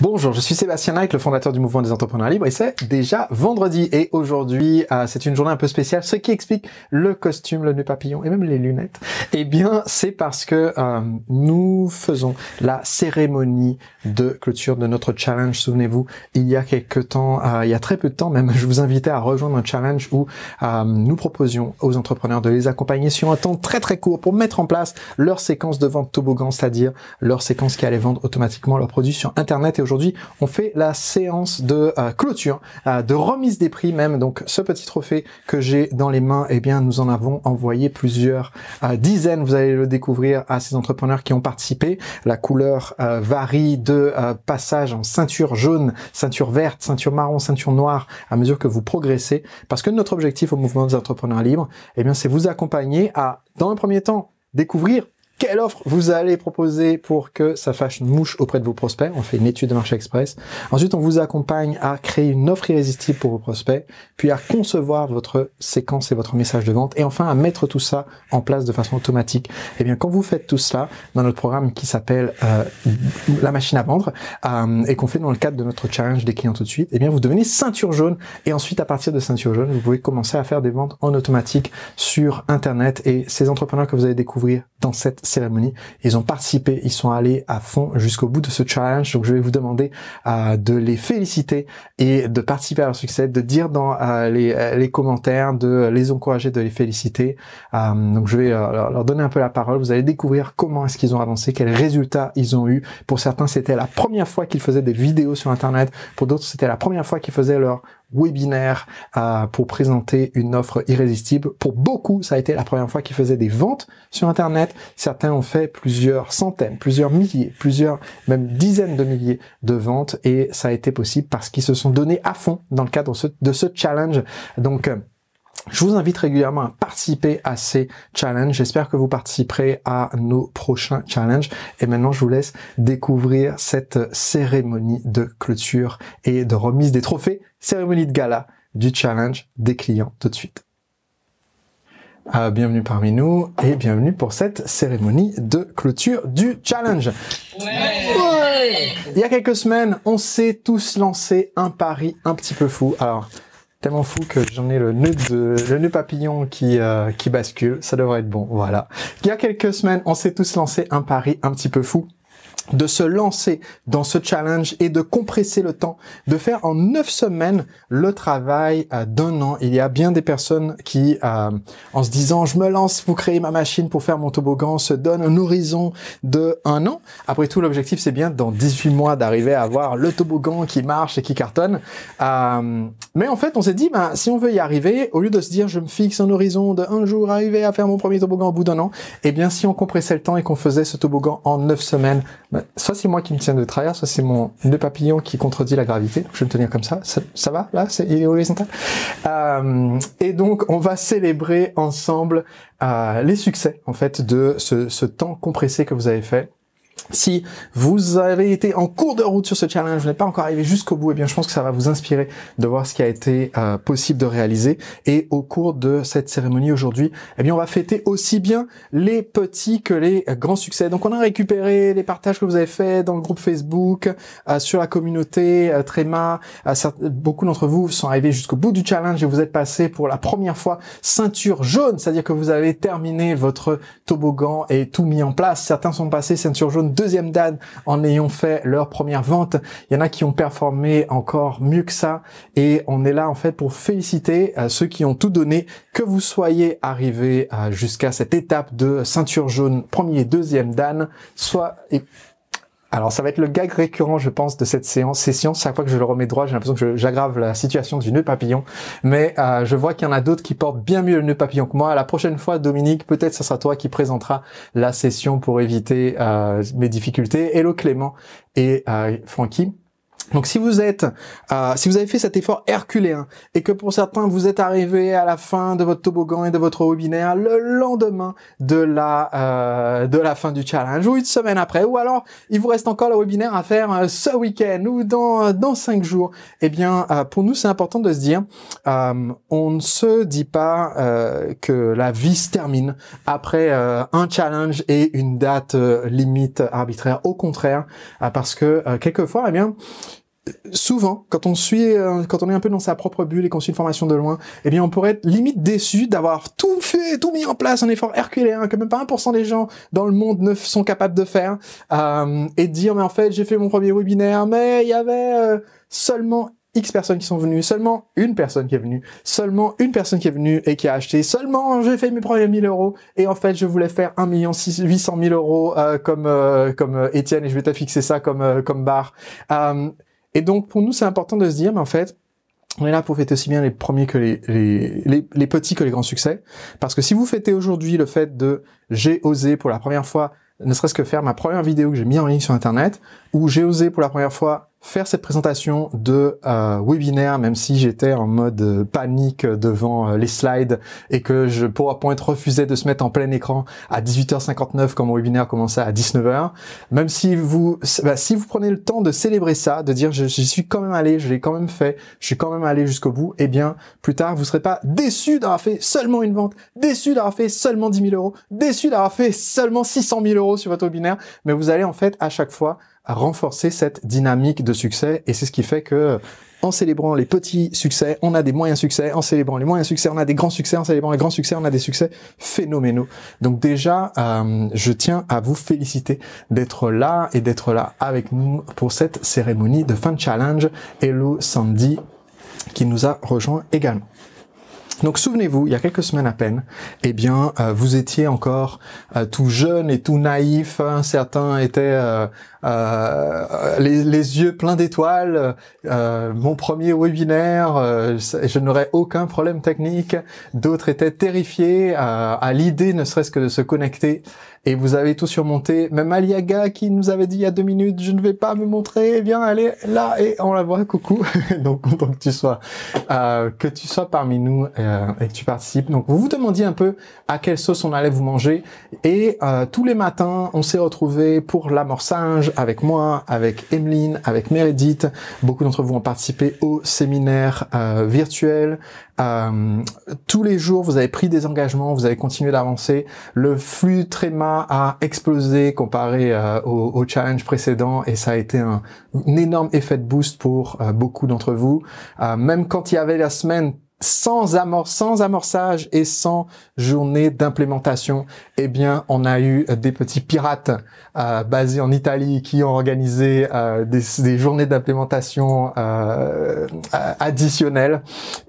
Bonjour, je suis Sébastien Knight, le fondateur du mouvement des entrepreneurs libres et c'est déjà vendredi. Et aujourd'hui, c'est une journée un peu spéciale. Ce qui explique le costume, le nœud papillon et même les lunettes, eh bien, c'est parce que nous faisons la cérémonie de clôture de notre challenge. Souvenez-vous, il y a quelques temps, il y a très peu de temps même, je vous invitais à rejoindre un challenge où nous proposions aux entrepreneurs de les accompagner sur un temps très très court pour mettre en place leur séquence de vente toboggan, c'est-à-dire leur séquence qui allait vendre automatiquement leurs produits sur Internet. Et aujourd'hui, on fait la séance de clôture, de remise des prix même. Donc, ce petit trophée que j'ai dans les mains, eh bien, nous en avons envoyé plusieurs dizaines. Vous allez le découvrir à ces entrepreneurs qui ont participé. La couleur varie de passage en ceinture jaune, ceinture verte, ceinture marron, ceinture noire à mesure que vous progressez. Parce que notre objectif au mouvement des entrepreneurs libres, eh bien, c'est vous accompagner à, dans un premier temps, découvrir quelle offre vous allez proposer pour que ça fasse mouche auprès de vos prospects. On fait une étude de marché express. Ensuite, on vous accompagne à créer une offre irrésistible pour vos prospects, puis à concevoir votre séquence et votre message de vente, et enfin à mettre tout ça en place de façon automatique. Et bien, quand vous faites tout cela dans notre programme qui s'appelle la machine à vendre, et qu'on fait dans le cadre de notre challenge des clients tout de suite, et bien, vous devenez ceinture jaune, et ensuite, à partir de ceinture jaune, vous pouvez commencer à faire des ventes en automatique sur Internet. Et ces entrepreneurs que vous allez découvrir dans cette cérémonie, ils ont participé, ils sont allés à fond jusqu'au bout de ce challenge. Donc je vais vous demander de les féliciter et de participer à leur succès, de dire dans les commentaires, de les encourager, de les féliciter. Donc je vais leur donner un peu la parole. Vous allez découvrir comment est-ce qu'ils ont avancé, quels résultats ils ont eu. Pour certains, c'était la première fois qu'ils faisaient des vidéos sur Internet. Pour d'autres, c'était la première fois qu'ils faisaient leur webinaire pour présenter une offre irrésistible. Pour beaucoup, ça a été la première fois qu'ils faisaient des ventes sur Internet. Certains ont fait plusieurs centaines, plusieurs milliers, plusieurs, même dizaines de milliers de ventes, et ça a été possible parce qu'ils se sont donnés à fond dans le cadre de ce challenge. Donc, je vous invite régulièrement à participer à ces challenges. J'espère que vous participerez à nos prochains challenges. Et maintenant, je vous laisse découvrir cette cérémonie de clôture et de remise des trophées, cérémonie de gala du challenge des clients tout de suite. Bienvenue parmi nous et bienvenue pour cette cérémonie de clôture du challenge. Ouais. Il y a quelques semaines, on s'est tous lancé un pari un petit peu fou. Alors, tellement fou que j'en ai le nœud papillon qui bascule. Ça devrait être bon, voilà. Il y a quelques semaines, on s'est tous lancé un pari un petit peu fou de se lancer dans ce challenge et de compresser le temps, de faire en 9 semaines le travail d'un an. Il y a bien des personnes qui, en se disant « je me lance pour créer ma machine pour faire mon toboggan », se donnent un horizon de 1 an. Après tout, l'objectif, c'est bien dans 18 mois d'arriver à avoir le toboggan qui marche et qui cartonne. Mais en fait, on s'est dit, si on veut y arriver, au lieu de se dire « je me fixe un horizon de 1 jour, arriver à faire mon premier toboggan au bout d'1 an », eh bien, si on compressait le temps et qu'on faisait ce toboggan en 9 semaines, soit c'est moi qui me tiens de travers, soit c'est mon nœud papillon qui contredit la gravité. Donc je vais me tenir comme ça. Ça va là, il est horizontal. Et donc on va célébrer ensemble les succès en fait de ce temps compressé que vous avez fait. Si vous avez été en cours de route sur ce challenge, vous n'êtes pas encore arrivé jusqu'au bout, eh bien je pense que ça va vous inspirer de voir ce qui a été possible de réaliser. Et au cours de cette cérémonie aujourd'hui, eh bien on va fêter aussi bien les petits que les grands succès. Donc on a récupéré les partages que vous avez faits dans le groupe Facebook, sur la communauté Tréma. Beaucoup d'entre vous sont arrivés jusqu'au bout du challenge et vous êtes passés pour la première fois ceinture jaune, c'est-à-dire que vous avez terminé votre toboggan et tout mis en place. Certains sont passés ceinture jaune deuxième dan en ayant fait leur première vente. Il y en a qui ont performé encore mieux que ça et on est là en fait pour féliciter ceux qui ont tout donné, que vous soyez arrivés jusqu'à cette étape de ceinture jaune premier, deuxième dan, alors ça va être le gag récurrent je pense de cette session. Chaque fois que je le remets droit, j'ai l'impression que j'aggrave la situation du nœud papillon, mais je vois qu'il y en a d'autres qui portent bien mieux le nœud papillon que moi. La prochaine fois, Dominique, peut-être ce sera toi qui présentera la session pour éviter mes difficultés. Hello Clément et Francky. Donc si vous êtes, si vous avez fait cet effort herculéen et que pour certains vous êtes arrivé à la fin de votre toboggan et de votre webinaire le lendemain de la fin du challenge ou une semaine après, ou alors il vous reste encore le webinaire à faire ce week-end ou dans 5 jours, eh bien pour nous c'est important de se dire, on ne se dit pas que la vie se termine après un challenge et une date limite arbitraire. Au contraire, parce que quelquefois, eh bien souvent, quand on est un peu dans sa propre bulle et qu'on suit une formation de loin, eh bien, on pourrait être limite déçu d'avoir tout fait, tout mis en place, un effort herculéen que même pas 1% des gens dans le monde ne sont capables de faire, et de dire, mais en fait, j'ai fait mon premier webinaire, mais il y avait seulement X personnes qui sont venues, seulement une personne qui est venue, seulement une personne qui est venue et qui a acheté, seulement j'ai fait mes premiers 1000 euros, et en fait, je voulais faire 1 800 000 euros, comme Étienne, et je vais te fixer ça comme barre. Et donc, pour nous, c'est important de se dire, mais en fait, on est là pour fêter aussi bien les premiers que les petits que les grands succès. Parce que si vous fêtez aujourd'hui le fait de j'ai osé pour la première fois, ne serait-ce que faire ma première vidéo que j'ai mis en ligne sur Internet, ou j'ai osé pour la première fois faire cette présentation de webinaire, même si j'étais en mode panique devant les slides et que PowerPoint refusait de se mettre en plein écran à 18h59 quand mon webinaire commençait à 19h. Même si vous prenez le temps de célébrer ça, de dire j'y suis quand même allé, je l'ai quand même fait, je suis quand même allé jusqu'au bout, eh bien plus tard vous serez pas déçu d'avoir fait seulement une vente, déçu d'avoir fait seulement 10 000 euros, déçu d'avoir fait seulement 600 000 euros sur votre webinaire, mais vous allez en fait à chaque fois à renforcer cette dynamique de succès, et c'est ce qui fait que en célébrant les petits succès, on a des moyens succès, en célébrant les moyens succès, on a des grands succès, en célébrant les grands succès, on a des succès phénoménaux. Donc déjà, je tiens à vous féliciter d'être là et d'être là avec nous pour cette cérémonie de fin de challenge. Hello Sandy qui nous a rejoint également. Donc souvenez-vous, il y a quelques semaines à peine, eh bien, vous étiez encore tout jeune et tout naïf. Hein. Certains étaient les yeux pleins d'étoiles. Mon premier webinaire, je n'aurais aucun problème technique. D'autres étaient terrifiés à l'idée, ne serait-ce que de se connecter. Et vous avez tout surmonté. Même Aliaga qui nous avait dit il y a 2 minutes, je ne vais pas me montrer, eh bien, elle est là et on la voit, coucou. Donc, content que tu sois parmi nous et que tu participes. Donc, vous vous demandiez un peu à quelle sauce on allait vous manger. Et tous les matins, on s'est retrouvés pour l'amorçage avec moi, avec Emeline, avec Meredith. Beaucoup d'entre vous ont participé au séminaire virtuel. Tous les jours, vous avez pris des engagements, vous avez continué d'avancer. Le flux Tréma a explosé comparé au challenge précédent, et ça a été un énorme effet de boost pour beaucoup d'entre vous. Même quand il y avait la semaine sans amorçage et sans journée d'implémentation, eh bien, on a eu des petits pirates basés en Italie qui ont organisé des journées d'implémentation additionnelles,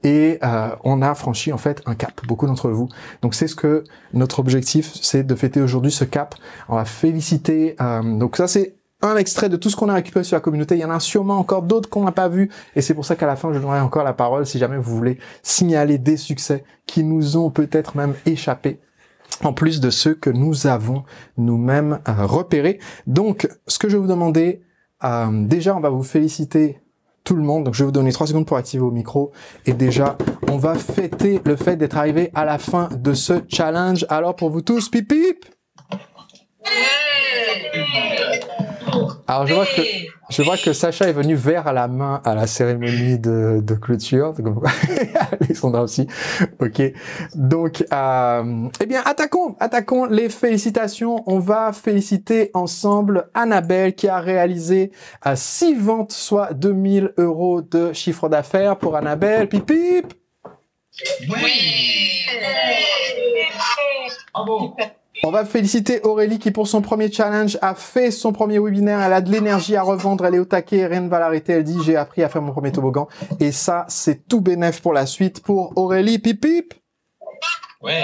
et on a franchi en fait un cap, beaucoup d'entre vous. Donc c'est ce que notre objectif, c'est de fêter aujourd'hui ce cap. On va féliciter, donc ça c'est un extrait de tout ce qu'on a récupéré sur la communauté. Il y en a sûrement encore d'autres qu'on n'a pas vus, et c'est pour ça qu'à la fin, je donnerai encore la parole si jamais vous voulez signaler des succès qui nous ont peut-être même échappé, en plus de ceux que nous avons nous-mêmes repérés. Donc, ce que je vais vous demander, déjà, on va vous féliciter tout le monde. Donc, je vais vous donner 3 secondes pour activer vos micros. Et déjà, on va fêter le fait d'être arrivé à la fin de ce challenge. Alors, pour vous tous, pip pip! Alors je vois que Sacha est venu verre à la main à la cérémonie de clôture. Alexandra aussi. Ok. Donc eh bien attaquons les félicitations. On va féliciter ensemble Annabelle qui a réalisé 6 ventes, soit 2000 euros de chiffre d'affaires pour Annabelle. Pip pip. Oui. Bravo. On va féliciter Aurélie qui, pour son premier challenge, a fait son premier webinaire. Elle a de l'énergie à revendre, elle est au taquet, rien ne va l'arrêter. Elle dit, j'ai appris à faire mon premier toboggan. Et ça, c'est tout bénef pour la suite pour Aurélie. Pip pip. Ouais.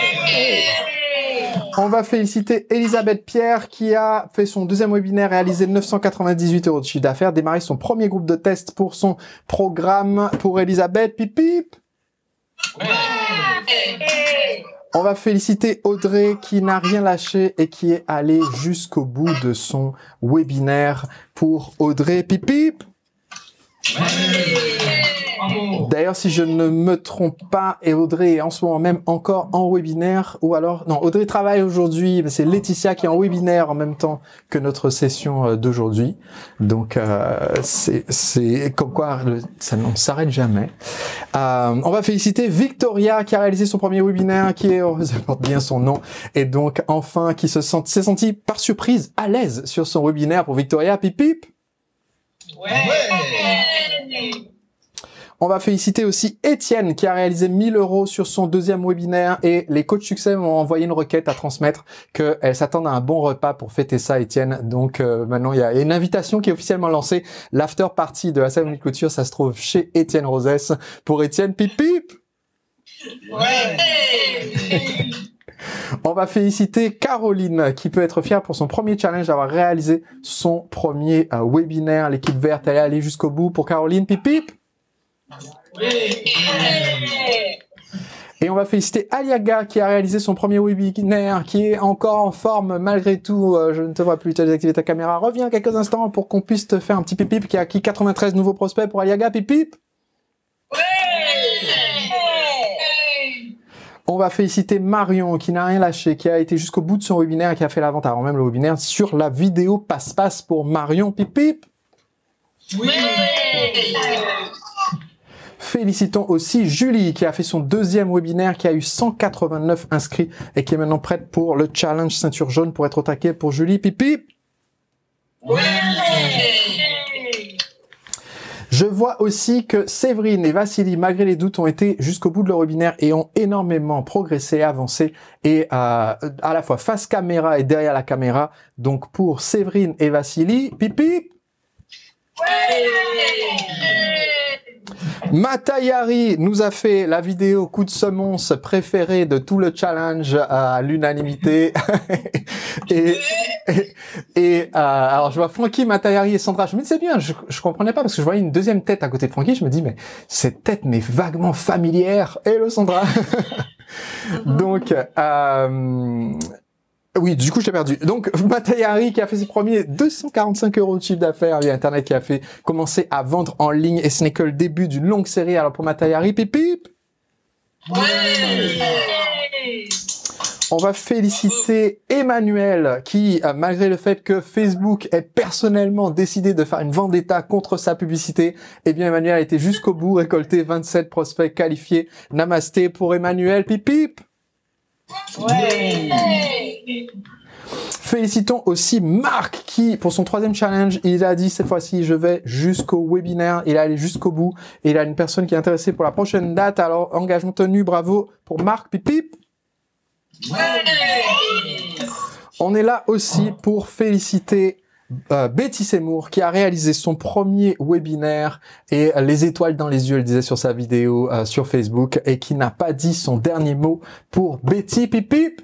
On va féliciter Elisabeth Pierre qui a fait son deuxième webinaire, réalisé 998 euros de chiffre d'affaires, démarré son premier groupe de test pour son programme. Pour Elisabeth, pip pip. Ouais. On va féliciter Audrey qui n'a rien lâché et qui est allée jusqu'au bout de son webinaire. Pour Audrey, pip pip. D'ailleurs, si je ne me trompe pas, et Audrey est en ce moment même encore en webinaire, ou alors, non, Audrey travaille aujourd'hui, mais c'est Laetitia qui est en webinaire en même temps que notre session d'aujourd'hui. Donc, c'est comme quoi ça ne s'arrête jamais. On va féliciter Victoria qui a réalisé son premier webinaire, qui est, ça porte bien son nom, et donc, enfin, qui s'est senti par surprise à l'aise sur son webinaire pour Victoria. Pip pip. Ouais. On va féliciter aussi Étienne qui a réalisé 1 000 € sur son deuxième webinaire et les coachs succès m'ont envoyé une requête à transmettre qu'elles s'attendent à un bon repas pour fêter ça, Étienne. Donc maintenant, il y a une invitation qui est officiellement lancée. L'after party de la cérémonie de clôture, ça se trouve chez Étienne Rosès. Pour Étienne, pip pip. Ouais. On va féliciter Caroline qui peut être fière pour son premier challenge d'avoir réalisé son premier webinaire. L'équipe verte, elle est allée jusqu'au bout. Pour Caroline, pip pip. Et on va féliciter Aliaga qui a réalisé son premier webinaire, qui est encore en forme malgré tout. Je ne te vois plus, tu as désactivé ta caméra. Reviens quelques instants pour qu'on puisse te faire un petit pip-pip qui a acquis 93 nouveaux prospects pour Aliaga. Pip-pip. On va féliciter Marion qui n'a rien lâché, qui a été jusqu'au bout de son webinaire et qui a fait la vente avant même le webinaire sur la vidéo passe-passe pour Marion. Pip-pip. Félicitons aussi Julie qui a fait son deuxième webinaire, qui a eu 189 inscrits et qui est maintenant prête pour le challenge ceinture jaune pour être au taquet pour Julie. Pipi. Je vois aussi que Séverine et Vassili, malgré les doutes, ont été jusqu'au bout de leur webinaire et ont énormément progressé, avancé et à la fois face caméra et derrière la caméra. Donc pour Séverine et Vassili, pipi. Matayari nous a fait la vidéo coup de semonce préférée de tout le challenge à l'unanimité. Alors je vois Francky, Matayari et Sandra. Je me dis c'est bien, je comprenais pas parce que je voyais une deuxième tête à côté de Francky. Je me dis mais cette tête m'est vaguement familière. Hello Sandra. Donc oui, du coup, je t'ai perdu. Donc, Matayari qui a fait ses premiers 245 € de chiffre d'affaires via Internet, qui a fait commencer à vendre en ligne, et ce n'est que le début d'une longue série. Alors, pour Matayari, pip pip. On va féliciter Emmanuel qui, malgré le fait que Facebook ait personnellement décidé de faire une vendetta contre sa publicité, eh bien, Emmanuel a été jusqu'au bout, récolté 27 prospects qualifiés. Namasté pour Emmanuel, pip pip. Félicitons aussi Marc qui, pour son troisième challenge, il a dit cette fois-ci, je vais jusqu'au webinaire, il est allé jusqu'au bout, et il a une personne qui est intéressée pour la prochaine date, alors engagement tenu, bravo pour Marc, pip pip. On est là aussi pour féliciter Betty Seymour qui a réalisé son premier webinaire et les étoiles dans les yeux, elle disait sur sa vidéo sur Facebook, et qui n'a pas dit son dernier mot pour Betty, pip pip.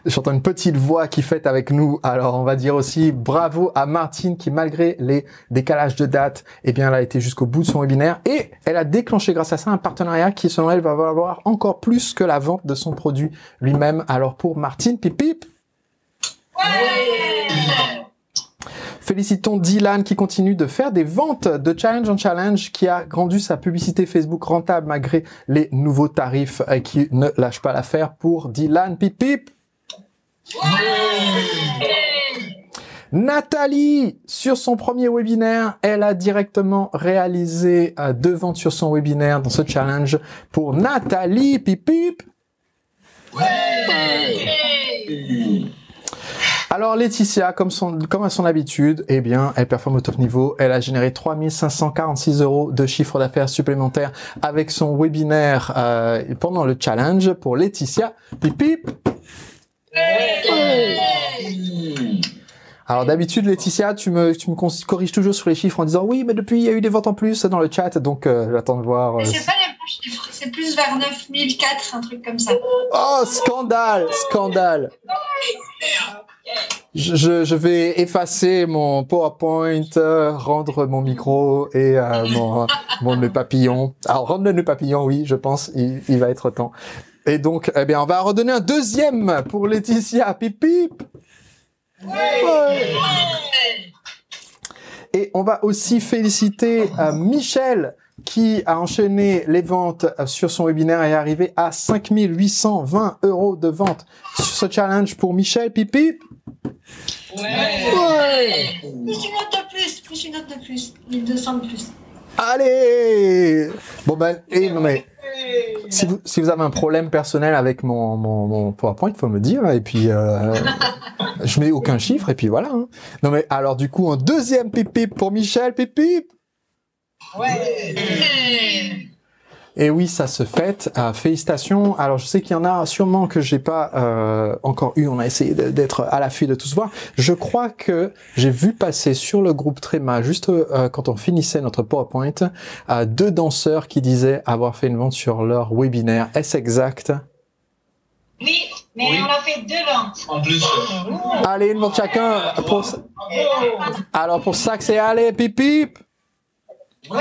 J'entends une petite voix qui fête avec nous. Alors, on va dire aussi bravo à Martine qui, malgré les décalages de date, eh bien, elle a été jusqu'au bout de son webinaire et elle a déclenché grâce à ça un partenariat qui, selon elle, va valoir encore plus que la vente de son produit lui-même. Alors, pour Martine, pip pip. Félicitons Dylan qui continue de faire des ventes de challenge en challenge, qui a rendu sa publicité Facebook rentable malgré les nouveaux tarifs et qui ne lâche pas l'affaire pour Dylan, pip pip. Nathalie, sur son premier webinaire, elle a directement réalisé 2 ventes sur son webinaire dans ce challenge. Pour Nathalie, pip pip. Alors Laetitia, comme à son habitude, eh bien, elle performe au top niveau. Elle a généré 3 546 € de chiffre d'affaires supplémentaire avec son webinaire pendant le challenge. Pour Laetitia, pip pip. Alors d'habitude Laetitia, tu me corriges toujours sur les chiffres en disant oui mais depuis il y a eu des ventes en plus dans le chat, donc j'attends de voir. Mais c'est pas les bons chiffres, c'est plus vers 9004, un truc comme ça. Oh scandale, scandale. Je vais effacer mon PowerPoint, rendre mon micro et mon nœud papillon. Alors rendre le nœud papillon, oui, je pense, il va être temps. Et donc, eh bien, on va redonner un deuxième pour Laetitia. Pip pip. on va aussi féliciter Michel qui a enchaîné les ventes sur son webinaire et est arrivé à 5 820 € de vente sur ce challenge pour Michel. Pipi. Ouais. Plus une note de plus, plus une note de plus, 1200 de plus. Allez. Bon ben, non mais si vous avez un problème personnel avec mon PowerPoint, il faut me le dire et puis je mets aucun chiffre et puis voilà. Hein. Non mais alors du coup un deuxième pipi pour Michel, pipi. Ouais. Et oui, ça se fête. Félicitations. Alors, je sais qu'il y en a sûrement que j'ai pas encore eu. On a essayé d'être à l'affût de tous voir. Je crois que j'ai vu passer sur le groupe Tréma, juste quand on finissait notre PowerPoint, 2 danseurs qui disaient avoir fait une vente sur leur webinaire. Est-ce exact? Oui, mais on a fait 2 ventes. En plus. Allez, une vente chacun. Alors, pour ça que c'est allez, pip pip. Ouais.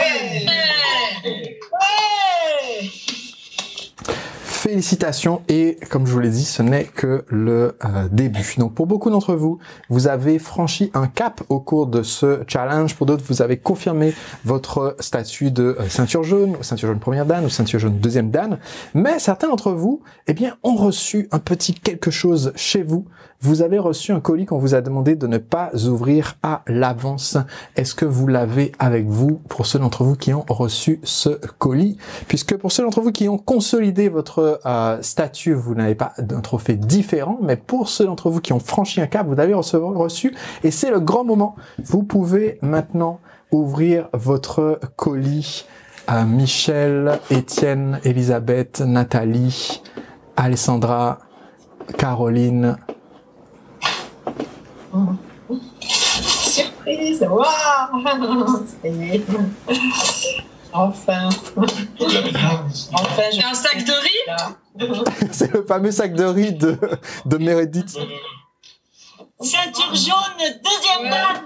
Félicitations et comme je vous l'ai dit, ce n'est que le début. Donc pour beaucoup d'entre vous, vous avez franchi un cap au cours de ce challenge. Pour d'autres, vous avez confirmé votre statut de ceinture jaune première dan ou ceinture jaune deuxième dan. Mais certains d'entre vous, eh bien, ont reçu un petit quelque chose chez vous. Vous avez reçu un colis qu'on vous a demandé de ne pas ouvrir à l'avance. Est-ce que vous l'avez avec vous pour ceux d'entre vous qui ont reçu ce colis? Puisque pour ceux d'entre vous qui ont consolidé votre statut, vous n'avez pas d'un trophée différent, mais pour ceux d'entre vous qui ont franchi un cap, vous avez reçu, et c'est le grand moment. Vous pouvez maintenant ouvrir votre colis à Michel, Étienne, Elisabeth, Nathalie, Alessandra, Caroline. Surprise! Waouh! Ça y est. Enfin. Enfin, J'ai un sac de riz. C'est le fameux sac de riz de Meredith. Ceinture jaune, deuxième dan.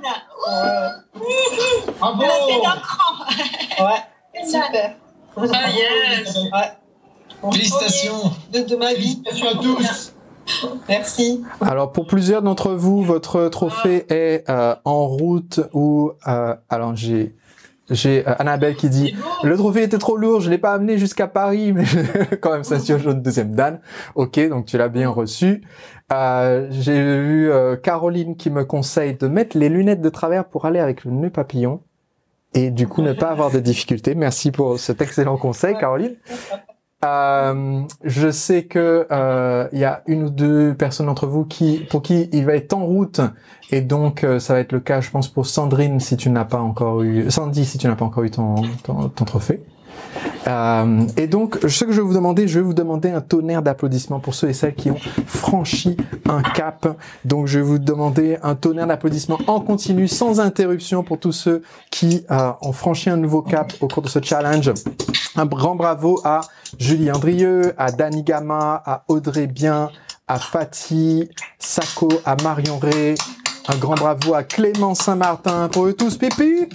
Bravo. C'est d'un cran. Ouais, super. Ah yes. Ouais. Félicitations. De ma vie. Félicitations à tous. Merci. Alors pour plusieurs d'entre vous, votre trophée est en route ou alors j'ai Annabelle qui dit le trophée était trop lourd, je l'ai pas amené jusqu'à Paris, mais quand même ceinture jaune deuxième dan. Ok, donc tu l'as bien reçu. J'ai vu Caroline qui me conseille de mettre les lunettes de travers pour aller avec le nœud papillon et du coup ne pas avoir de difficultés. Merci pour cet excellent conseil, Caroline. Je sais que il y a 1 ou 2 personnes d'entre vous pour qui il va être en route et donc ça va être le cas, je pense, pour Sandrine si tu n'as pas encore eu ton trophée. Et donc, ce que je vais vous demander un tonnerre d'applaudissements pour ceux et celles qui ont franchi un cap. Donc, je vais vous demander un tonnerre d'applaudissements en continu, sans interruption, pour tous ceux qui ont franchi un nouveau cap au cours de ce challenge. Un grand bravo à Julie Andrieux, à Dani Gama, à Audrey Bien, à Fatih, Sako, à Marion Ray. Un grand bravo à Clément Saint-Martin. Pour eux tous, pipi.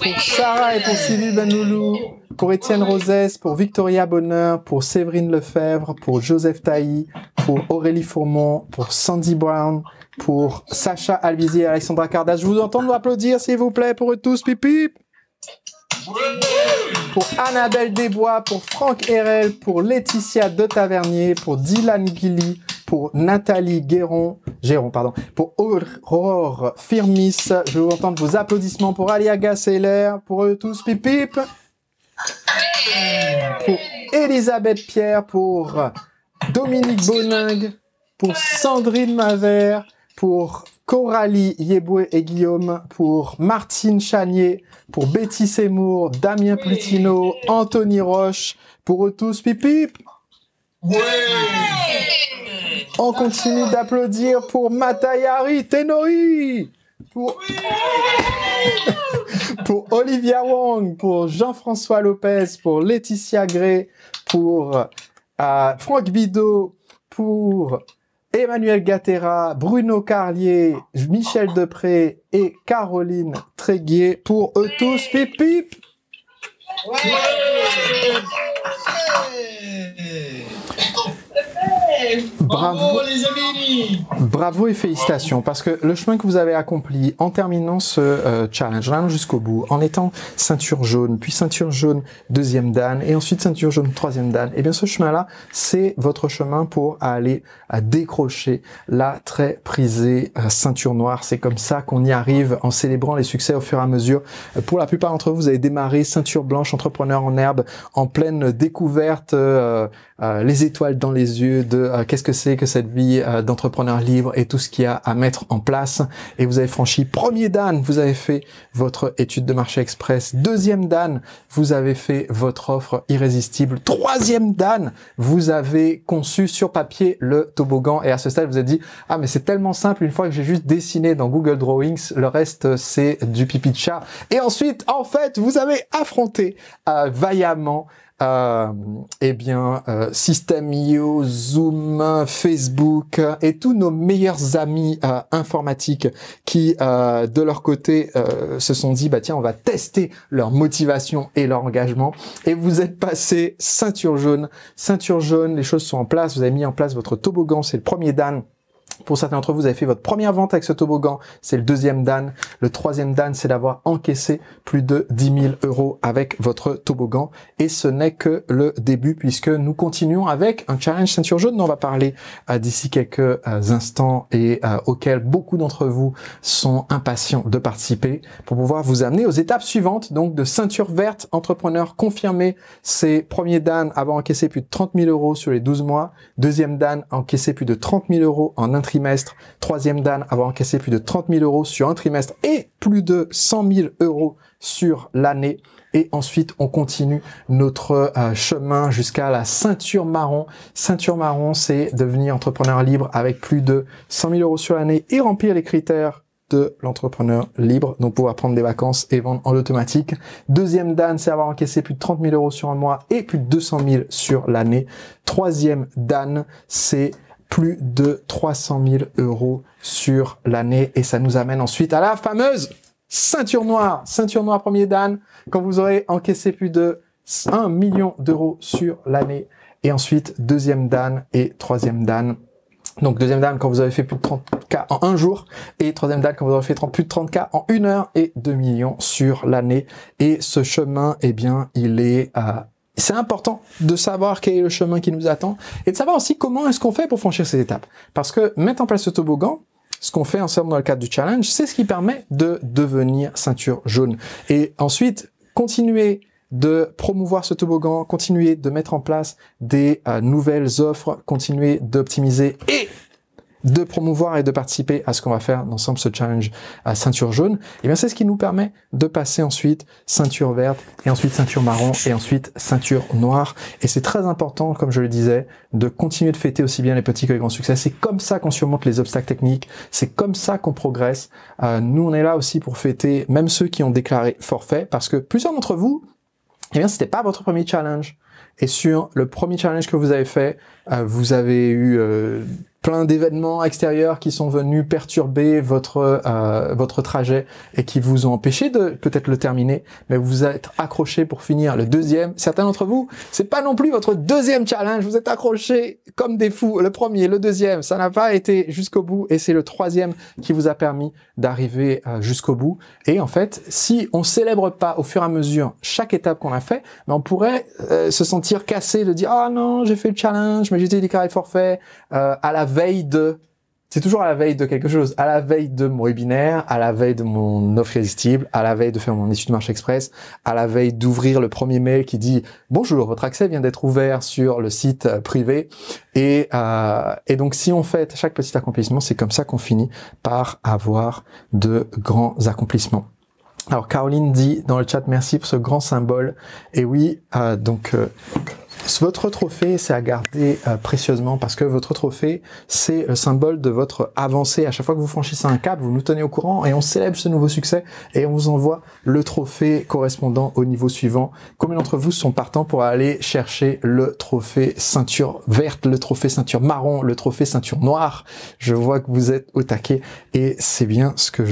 Pour Sarah et pour Sylvie Benoulou, pour Étienne Rosès, pour Victoria Bonheur, pour Séverine Lefebvre, pour Joseph Tailly, pour Aurélie Fourmont, pour Sandy Brown, pour Sacha Albizier et Alexandra Cardas. Je vous entends nous applaudir, s'il vous plaît, pour eux tous, pipi. Pour Annabelle Desbois, pour Franck Herel, pour Laetitia de Tavernier, pour Dylan Guilly, pour Nathalie Géron, pour Aurore Firmis. Je veux entendre vos applaudissements pour Aliaga Seller, pour eux tous, pip pip. Pour Elisabeth Pierre, pour Dominique Boningue, pour Sandrine Mavert, pour Coralie Yeboué et Guillaume, pour Martine Chanier, pour Betty Seymour, Damien Plutino, Anthony Roche, pour eux tous, pip pip. Ouais. On continue d'applaudir pour Matayari Tenori, pour Olivia Wong, pour Jean-François Lopez, pour Laetitia Gray, pour Franck Bidot, pour Emmanuel Gattera, Bruno Carlier, Michel Depré et Caroline Tréguier. Pour eux tous, pip pip. Bravo les amis. Bravo et félicitations, parce que le chemin que vous avez accompli en terminant ce challenge, en allant jusqu'au bout, en étant ceinture jaune, puis ceinture jaune deuxième dan, et ensuite ceinture jaune troisième dan, et bien ce chemin-là, c'est votre chemin pour aller à décrocher la très prisée ceinture noire. C'est comme ça qu'on y arrive en célébrant les succès au fur et à mesure. Pour la plupart d'entre vous, vous avez démarré ceinture blanche, entrepreneur en herbe, en pleine découverte, les étoiles dans les yeux de qu'est-ce que c'est que cette vie d'entrepreneur libre et tout ce qu'il y a à mettre en place. Et vous avez franchi premier dan, vous avez fait votre étude de marché express. Deuxième dan, vous avez fait votre offre irrésistible. Troisième dan, vous avez conçu sur papier le toboggan. Et à ce stade, vous avez dit, ah mais c'est tellement simple, une fois que j'ai juste dessiné dans Google Drawings, le reste c'est du pipi de chat. Et ensuite, en fait, vous avez affronté vaillamment System.io, Zoom, Facebook et tous nos meilleurs amis informatiques qui, de leur côté, se sont dit, bah tiens, on va tester leur motivation et leur engagement. Et vous êtes passé ceinture jaune, les choses sont en place, vous avez mis en place votre toboggan, c'est le premier dan. Pour certains d'entre vous, vous avez fait votre première vente avec ce toboggan, c'est le deuxième dan. Le troisième dan, c'est d'avoir encaissé plus de 10 000 € avec votre toboggan. Et ce n'est que le début, puisque nous continuons avec un challenge ceinture jaune dont on va parler d'ici quelques instants et auquel beaucoup d'entre vous sont impatients de participer pour pouvoir vous amener aux étapes suivantes. Donc de ceinture verte, entrepreneur confirmé, c'est premier dan, avoir encaissé plus de 30 000 € sur les 12 mois. Deuxième dan, encaissé plus de 30 000 € en un trimestre. Troisième dan, avoir encaissé plus de 30 000 € sur un trimestre et plus de 100 000 € sur l'année. Et ensuite, on continue notre chemin jusqu'à la ceinture marron. Ceinture marron, c'est devenir entrepreneur libre avec plus de 100 000 € sur l'année et remplir les critères de l'entrepreneur libre, donc pouvoir prendre des vacances et vendre en automatique. Deuxième dan, c'est avoir encaissé plus de 30 000 € sur un mois et plus de 200 000 sur l'année. Troisième dan, c'est plus de 300 000 € sur l'année, et ça nous amène ensuite à la fameuse ceinture noire premier dan, quand vous aurez encaissé plus de 1 million d'euros sur l'année, et ensuite deuxième dan et troisième dan. Donc deuxième dan quand vous avez fait plus de 30K en un jour, et troisième dan quand vous aurez fait plus de 30K en une heure, et 2 millions sur l'année. Et ce chemin, eh bien, il est c'est important de savoir quel est le chemin qui nous attend et de savoir aussi comment est-ce qu'on fait pour franchir ces étapes. Parce que mettre en place ce toboggan, ce qu'on fait ensemble dans le cadre du challenge, c'est ce qui permet de devenir ceinture jaune. Et ensuite, continuer de promouvoir ce toboggan, continuer de mettre en place des nouvelles offres, continuer d'optimiser et de promouvoir et de participer à ce qu'on va faire ensemble, ce challenge à ceinture jaune, et bien c'est ce qui nous permet de passer ensuite ceinture verte, et ensuite ceinture marron, et ensuite ceinture noire. Et c'est très important, comme je le disais, de continuer de fêter aussi bien les petits que les grands succès. C'est comme ça qu'on surmonte les obstacles techniques, c'est comme ça qu'on progresse. Nous, on est là aussi pour fêter même ceux qui ont déclaré forfait, parce que plusieurs d'entre vous, eh bien, c'était pas votre premier challenge. Et sur le premier challenge que vous avez fait, vous avez eu plein d'événements extérieurs qui sont venus perturber votre trajet et qui vous ont empêché de peut-être le terminer, mais vous êtes accroché pour finir le deuxième. Certains d'entre vous, c'est pas non plus votre deuxième challenge, vous êtes accrochés comme des fous. Le premier, le deuxième, ça n'a pas été jusqu'au bout, et c'est le troisième qui vous a permis d'arriver jusqu'au bout. Et en fait, si on célèbre pas au fur et à mesure chaque étape qu'on a fait, ben on pourrait se sentir cassé de dire « Ah non, j'ai fait le challenge, mais j'étais déclaré forfait à la veille de... » C'est toujours à la veille de quelque chose. À la veille de mon webinaire, à la veille de mon offre irrésistible, à la veille de faire mon étude de marché express, à la veille d'ouvrir le premier mail qui dit « Bonjour, votre accès vient d'être ouvert sur le site privé. » Et donc, si on fait chaque petit accomplissement, c'est comme ça qu'on finit par avoir de grands accomplissements. Alors, Caroline dit dans le chat, merci pour ce grand symbole. Et oui, votre trophée, c'est à garder précieusement, parce que votre trophée, c'est le symbole de votre avancée. À chaque fois que vous franchissez un cap, vous nous tenez au courant et on célèbre ce nouveau succès et on vous envoie le trophée correspondant au niveau suivant. Combien d'entre vous sont partants pour aller chercher le trophée ceinture verte, le trophée ceinture marron, le trophée ceinture noire? Je vois que vous êtes au taquet et c'est bien ce que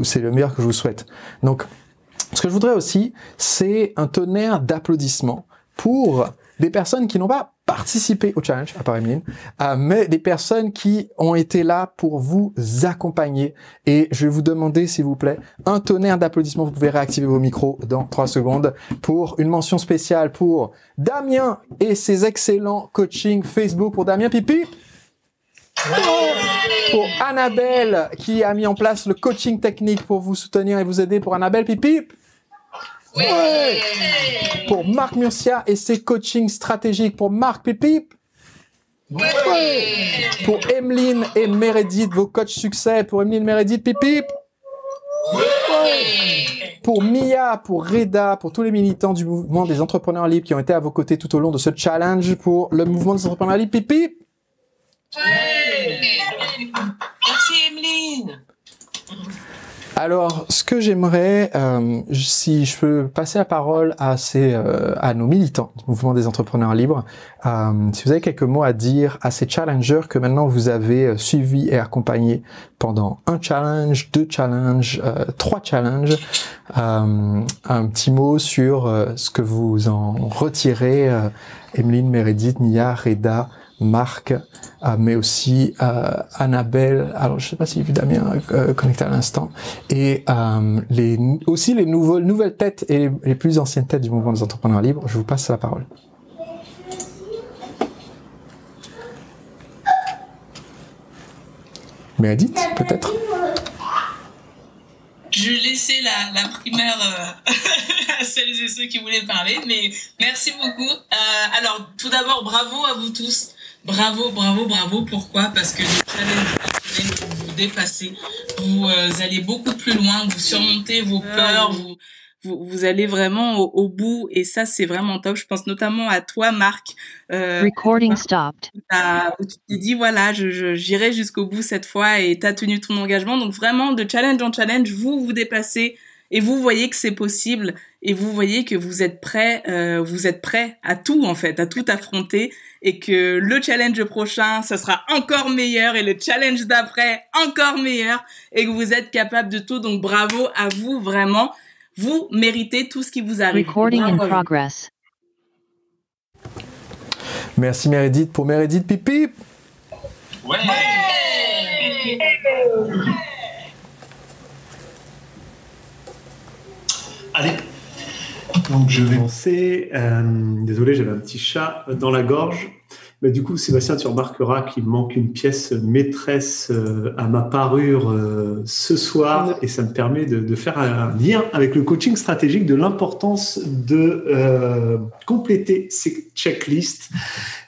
c'est le meilleur que je vous souhaite. Donc, ce que je voudrais aussi, c'est un tonnerre d'applaudissements pour des personnes qui n'ont pas participé au challenge, à part Emeline, mais des personnes qui ont été là pour vous accompagner. Et je vais vous demander, s'il vous plaît, un tonnerre d'applaudissements. Vous pouvez réactiver vos micros dans 3 secondes pour une mention spéciale pour Damien et ses excellents coachings Facebook. Pour Damien Pipi. Pour Annabelle qui a mis en place le coaching technique pour vous soutenir et vous aider. Pour Annabelle Pipi. Ouais. Pour Marc Murcia et ses coachings stratégiques. Pour Marc Pipi. Ouais. Pour Emeline et Meredith, vos coachs succès. Pour Emeline, Meredith, Pipi. Ouais. Pour Mia, pour Reda, pour tous les militants du mouvement des entrepreneurs libres qui ont été à vos côtés tout au long de ce challenge. Pour le mouvement des entrepreneurs libres, Pipi. Ouais. Merci Emeline. Alors, ce que j'aimerais, si je peux passer la parole à nos militants du mouvement des entrepreneurs libres, si vous avez quelques mots à dire à ces challengers que maintenant vous avez suivis et accompagnés pendant un challenge, 2 challenges, 3 challenges, un petit mot sur ce que vous en retirez, Emeline, Meredith, Mia, Reda, Marc, mais aussi Annabelle, alors je sais pas si j'ai vu Damien connecté à l'instant, et aussi les nouvelles têtes et les plus anciennes têtes du mouvement des entrepreneurs libres. Je vous passe la parole. Meredith, peut-être? Je laissais la primaire à celles et ceux qui voulaient parler, mais merci beaucoup. Alors, tout d'abord, bravo à vous tous. Bravo, bravo, bravo. Pourquoi? Parce que les challenges, vous dépassez, vous allez beaucoup plus loin, vous surmontez vos peurs, vous allez vraiment au bout, et ça, c'est vraiment top. Je pense notamment à toi, Marc. Recording stopped. Où tu t'es dit, voilà, j'irai jusqu'au bout cette fois, et t'as tenu ton engagement. Donc vraiment, de challenge en challenge, vous dépassez, et vous voyez que c'est possible, et vous voyez que vous êtes prêts à tout, en fait, à tout affronter, et que le challenge prochain, ça sera encore meilleur, et le challenge d'après, encore meilleur, et que vous êtes capable de tout. Donc bravo à vous, vraiment. Vous méritez tout ce qui vous arrive. Recording in progress. Merci Meredith. Pour Meredith, Pipi. Ouais. Allez. Donc je vais lancer. Désolé, j'avais un petit chat dans la gorge. Mais du coup, Sébastien, tu remarqueras qu'il manque une pièce maîtresse à ma parure ce soir, et ça me permet de faire un lien avec le coaching stratégique, de l'importance de compléter ces checklists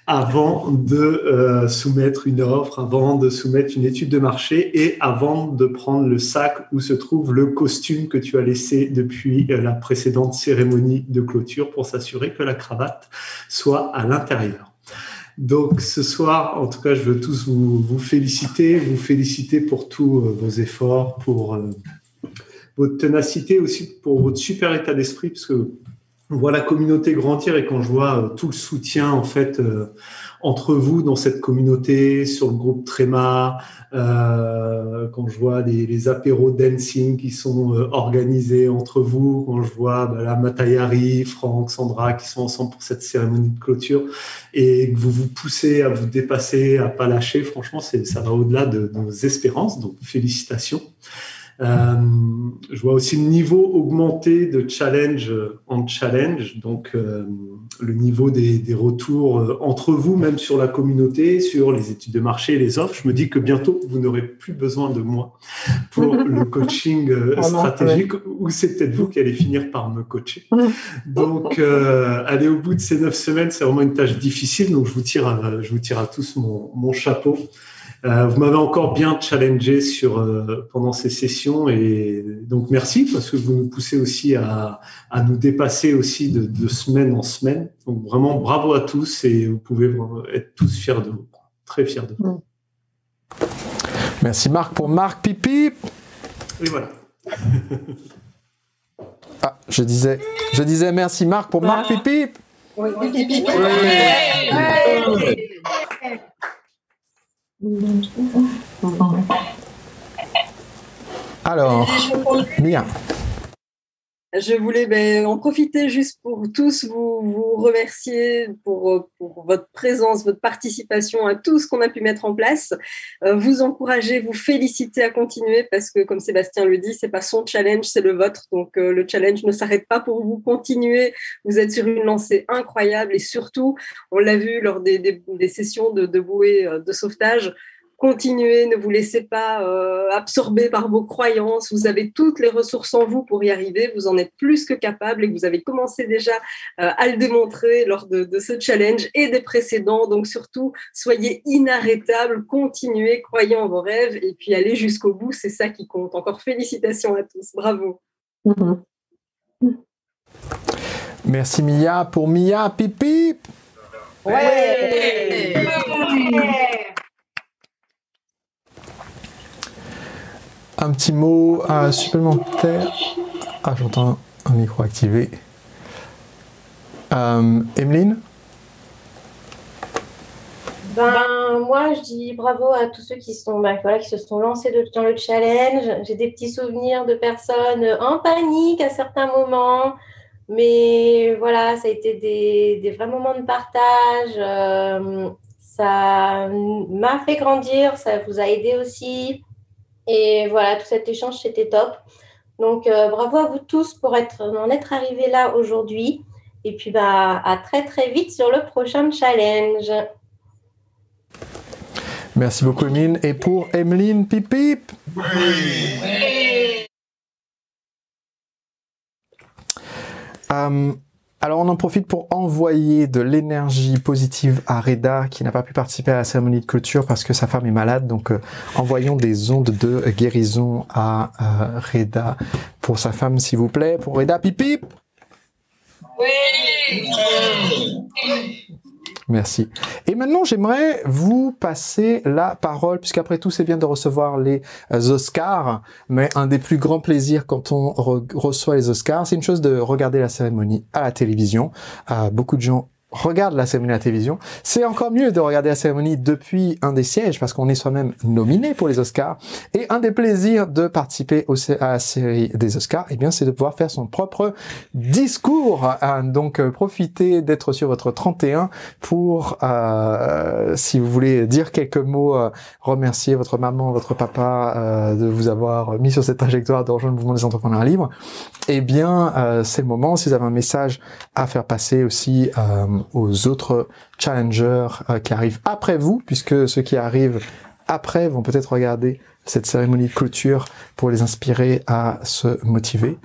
avant de soumettre une offre, avant de soumettre une étude de marché, et avant de prendre le sac où se trouve le costume que tu as laissé depuis la précédente cérémonie de clôture, pour s'assurer que la cravate soit à l'intérieur. Donc ce soir, en tout cas, je veux tous vous féliciter pour tous vos efforts, pour votre ténacité, aussi pour votre super état d'esprit, parce que on voit la communauté grandir, et quand je vois tout le soutien en fait entre vous dans cette communauté, sur le groupe Tréma, quand je vois les apéros dancing qui sont organisés entre vous, quand je vois la Matayari, Franck, Sandra qui sont ensemble pour cette cérémonie de clôture, et que vous vous poussez à vous dépasser, à pas lâcher, franchement ça va au-delà de nos espérances, donc félicitations. Je vois aussi le niveau augmenté de challenge en challenge, donc le niveau des retours entre vous, même sur la communauté, sur les études de marché, les offres. Je me dis que bientôt vous n'aurez plus besoin de moi pour le coaching stratégique, ou c'est peut-être vous qui allez finir par me coacher. Donc aller au bout de ces 9 semaines, c'est vraiment une tâche difficile, donc je vous tire à tous mon chapeau. Vous m'avez encore bien challengé pendant ces sessions, et donc merci, parce que vous nous poussez aussi à nous dépasser aussi de semaine en semaine. Donc vraiment bravo à tous, et vous pouvez être tous fiers de vous, très fiers de vous. Merci Marc. Pour Marc Pipi. Et voilà. Ah, je disais merci Marc pour Marc Pipi. Oui. Alors, Mia. Je voulais en profiter juste pour tous vous remercier pour votre présence, votre participation à tout ce qu'on a pu mettre en place, vous encourager, vous féliciter à continuer parce que, comme Sébastien le dit, c'est pas son challenge, c'est le vôtre. Donc, le challenge ne s'arrête pas pour vous. Continuez. Vous êtes sur une lancée incroyable et surtout, on l'a vu lors des sessions de bouée de sauvetage. Continuez, ne vous laissez pas absorber par vos croyances. Vous avez toutes les ressources en vous pour y arriver. Vous en êtes plus que capable et vous avez commencé déjà à le démontrer lors de ce challenge et des précédents. Donc surtout, soyez inarrêtables, continuez, croyez en vos rêves et puis allez jusqu'au bout. C'est ça qui compte. Encore félicitations à tous. Bravo. Merci Mia. Pour Mia, pipi. Ouais. Un petit mot supplémentaire. Ah, j'entends un micro activé. Emeline? Moi, je dis bravo à tous ceux qui se sont lancés dans le challenge. J'ai des petits souvenirs de personnes en panique à certains moments. Mais voilà, ça a été des vrais moments de partage. Ça m'a fait grandir, ça vous a aidé aussi. Et voilà, tout cet échange, c'était top. Donc, bravo à vous tous pour en être arrivés là aujourd'hui. Et puis, à très, très vite sur le prochain challenge. Merci beaucoup, Emeline. Et pour Emeline, pip pip. Alors, on en profite pour envoyer de l'énergie positive à Reda, qui n'a pas pu participer à la cérémonie de clôture parce que sa femme est malade. Donc, envoyons des ondes de guérison à Reda pour sa femme, s'il vous plaît. Pour Reda, pip pip. Oui. Merci. Et maintenant, j'aimerais vous passer la parole, puisqu'après tout, c'est bien de recevoir les Oscars, mais un des plus grands plaisirs quand on reçoit les Oscars, c'est une chose de regarder la cérémonie à la télévision. Beaucoup de gens regardent la cérémonie à la télévision. C'est encore mieux de regarder la cérémonie depuis un des sièges, parce qu'on est soi-même nominé pour les Oscars. Et un des plaisirs de participer à la série des Oscars, eh bien, c'est de pouvoir faire son propre discours. Donc, profitez d'être sur votre 31 pour, si vous voulez dire quelques mots, remercier votre maman, votre papa de vous avoir mis sur cette trajectoire de rejoindre le mouvement des entrepreneurs libres. Eh bien, c'est le moment. Si vous avez un message à faire passer aussi aux autres challengers qui arrivent après vous, puisque ceux qui arrivent après vont peut-être regarder cette cérémonie de clôture pour les inspirer à se motiver,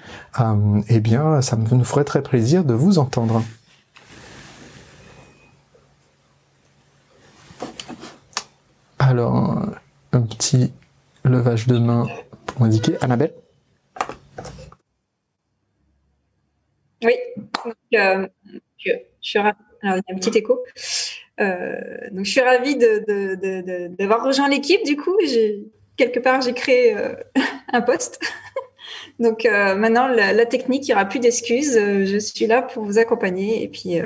eh bien, ça nous ferait très plaisir de vous entendre. Alors, un petit levage de main pour m'indiquer. Annabelle? Oui, donc, je suis ravie. Alors, il y a un petit écho. Donc, je suis ravie d'avoir rejoint l'équipe. Du coup, quelque part, j'ai créé un poste. Donc, maintenant, la technique, il n'y aura plus d'excuses. Je suis là pour vous accompagner et puis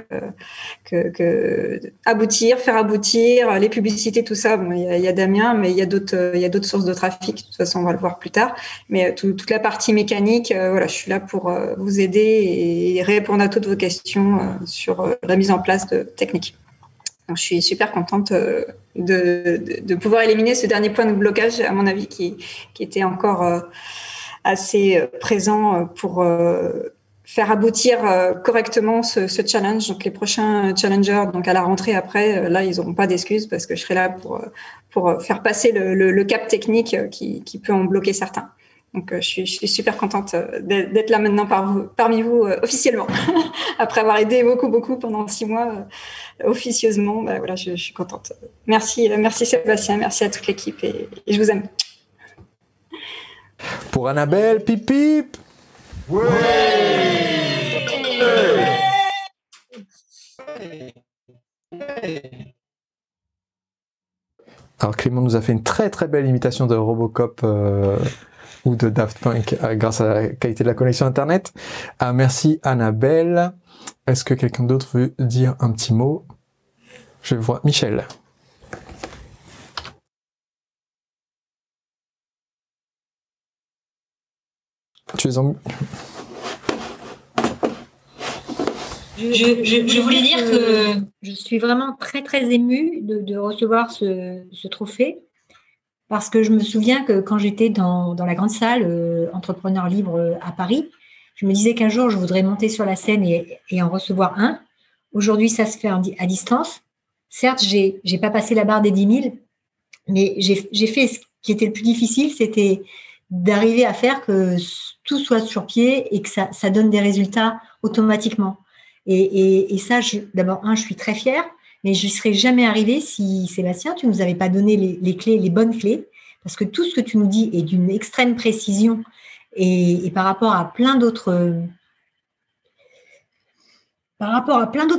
faire aboutir les publicités, tout ça. Bon, il y a Damien, mais il y a d'autres sources de trafic. De toute façon, on va le voir plus tard. Mais toute la partie mécanique, voilà, je suis là pour vous aider et répondre à toutes vos questions sur la mise en place de techniques. Donc, je suis super contente de pouvoir éliminer ce dernier point de blocage, à mon avis, qui était encore assez présent pour faire aboutir correctement ce challenge. Donc, les prochains challengers, donc à la rentrée après, là, ils n'auront pas d'excuses parce que je serai là pour faire passer le cap technique qui peut en bloquer certains. Donc, je suis super contente d'être là maintenant parmi vous officiellement. Après avoir aidé beaucoup pendant 6 mois officieusement, voilà, je suis contente. Merci Sébastien, merci à toute l'équipe et je vous aime. Pour Annabelle, pip pip. Ouais. Alors Clément nous a fait une très très belle imitation de Robocop ou de Daft Punk grâce à la qualité de la connexion internet. Merci Annabelle. Est-ce que quelqu'un d'autre veut dire un petit mot? Je vois Michel. Tu es en... Je voulais dire que je suis vraiment très, très émue de recevoir ce trophée parce que je me souviens que quand j'étais dans la grande salle Entrepreneurs Libres à Paris, je me disais qu'un jour, je voudrais monter sur la scène et en recevoir un. Aujourd'hui, ça se fait à distance. Certes, j'ai pas passé la barre des 10 000, mais j'ai fait ce qui était le plus difficile, c'était d'arriver à faire que tout soit sur pied et que ça donne des résultats automatiquement. Et ça, d'abord, je suis très fière, mais je ne serais jamais arrivée si, Sébastien, tu ne nous avais pas donné les clés, les bonnes clés, parce que tout ce que tu nous dis est d'une extrême précision et par rapport à plein d'autres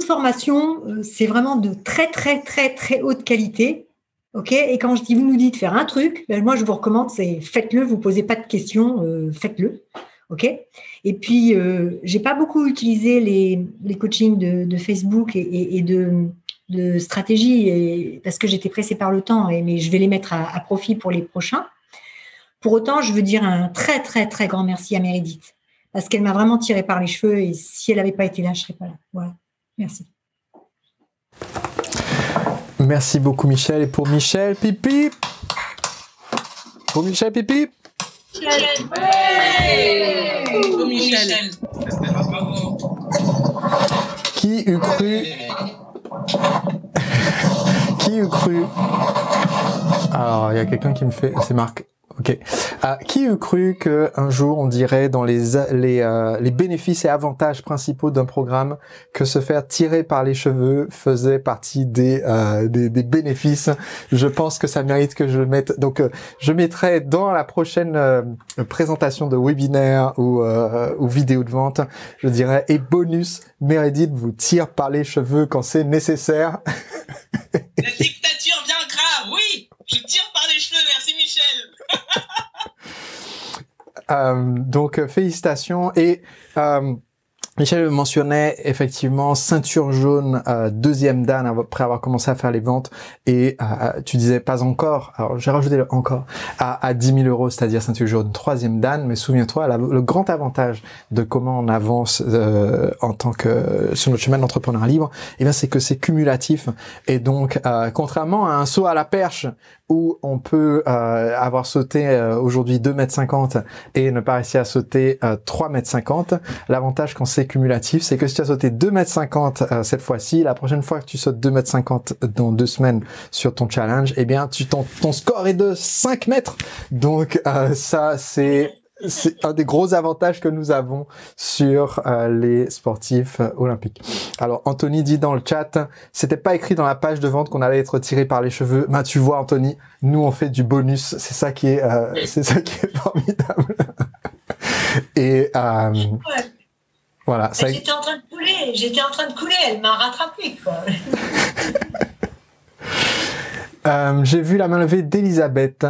formations, c'est vraiment de très, très, très, très haute qualité. Ok, et quand vous nous dites de faire un truc, ben moi je vous recommande, c'est faites-le, vous posez pas de questions, faites-le. Ok. Et puis j'ai pas beaucoup utilisé les coachings de Facebook et de stratégie parce que j'étais pressée par le temps, mais je vais les mettre à profit pour les prochains. Pour autant, je veux dire un très très très grand merci à Meredith parce qu'elle m'a vraiment tiré par les cheveux et si elle n'avait pas été là, je serais pas là. Voilà. Merci. Merci beaucoup Michel. Et pour Michel, pipi. Pour Michel, pipi. Oh, Michel. Qui eût cru Qui eût cru Alors, il y a quelqu'un qui me fait... C'est Marc. Ok. Qui eût cru qu'un jour on dirait dans les bénéfices et avantages principaux d'un programme que se faire tirer par les cheveux faisait partie des bénéfices. Je pense que ça mérite que je le mette. Donc je mettrai dans la prochaine présentation de webinaire ou vidéo de vente, je dirais et bonus, Meredith vous tire par les cheveux quand c'est nécessaire. La dictature vient grave, oui. Je tire par les cheveux, merci Michel. Donc félicitations et Michel mentionnait effectivement ceinture jaune, deuxième dan après avoir commencé à faire les ventes et tu disais pas encore, alors j'ai rajouté le encore à 10 000 euros, c'est-à-dire ceinture jaune troisième dan, mais souviens-toi le grand avantage de comment on avance en tant que sur notre chemin d'entrepreneur libre, et bien c'est que c'est cumulatif et donc contrairement à un saut à la perche où on peut avoir sauté aujourd'hui 2,50 m et ne pas réussir à sauter 3,50 m, l'avantage quand c'est cumulatif, c'est que si tu as sauté 2,50 m cette fois-ci, la prochaine fois que tu sautes 2,50 m dans 2 semaines sur ton challenge, eh bien ton score est de 5 mètres. Donc ça c'est un des gros avantages que nous avons sur les sportifs olympiques. Alors Anthony dit dans le chat, c'était pas écrit dans la page de vente qu'on allait être tiré par les cheveux. Ben tu vois Anthony, nous on fait du bonus, c'est ça qui est formidable. Et voilà. Ça... J'étais en train de couler, elle m'a rattrapé quoi. J'ai vu la main levée d'Elisabeth.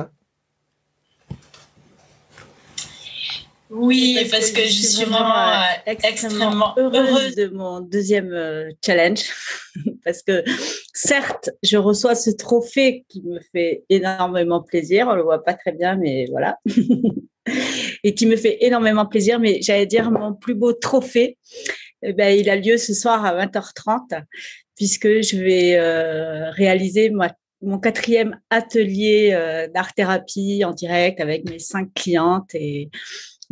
Oui, parce que je suis vraiment extrêmement heureuse de mon deuxième challenge. Parce que certes, je reçois ce trophée qui me fait énormément plaisir. On ne le voit pas très bien, mais voilà. Et qui me fait énormément plaisir. Mais j'allais dire, mon plus beau trophée, eh ben, il a lieu ce soir à 20h30, puisque je vais réaliser mon 4e atelier d'art-thérapie en direct avec mes 5 clientes. Et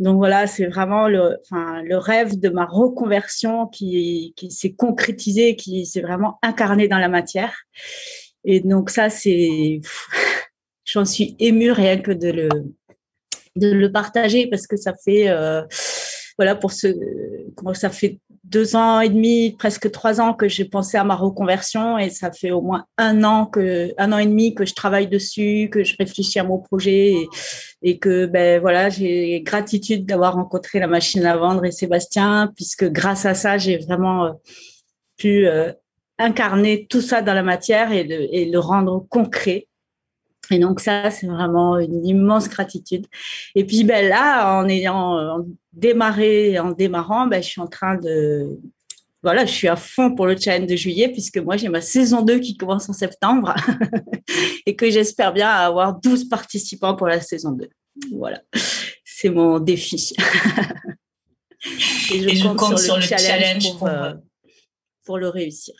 donc voilà, c'est vraiment le rêve de ma reconversion qui s'est concrétisé, qui s'est vraiment incarné dans la matière. Et donc ça, j'en suis émue rien que de le partager parce que ça fait, ça fait 2 ans et demi, presque 3 ans que j'ai pensé à ma reconversion et ça fait au moins 1 an et demi que je travaille dessus, que je réfléchis à mon projet et que j'ai gratitude d'avoir rencontré la machine à vendre et Sébastien puisque grâce à ça j'ai vraiment pu incarner tout ça dans la matière et le rendre concret. Et donc ça, c'est vraiment une immense gratitude. Et puis là, en démarrant, je suis en train je suis à fond pour le challenge de juillet puisque moi, j'ai ma saison 2 qui commence en septembre et que j'espère bien avoir 12 participants pour la saison 2. Voilà, c'est mon défi. Et je compte sur le challenge pour le réussir.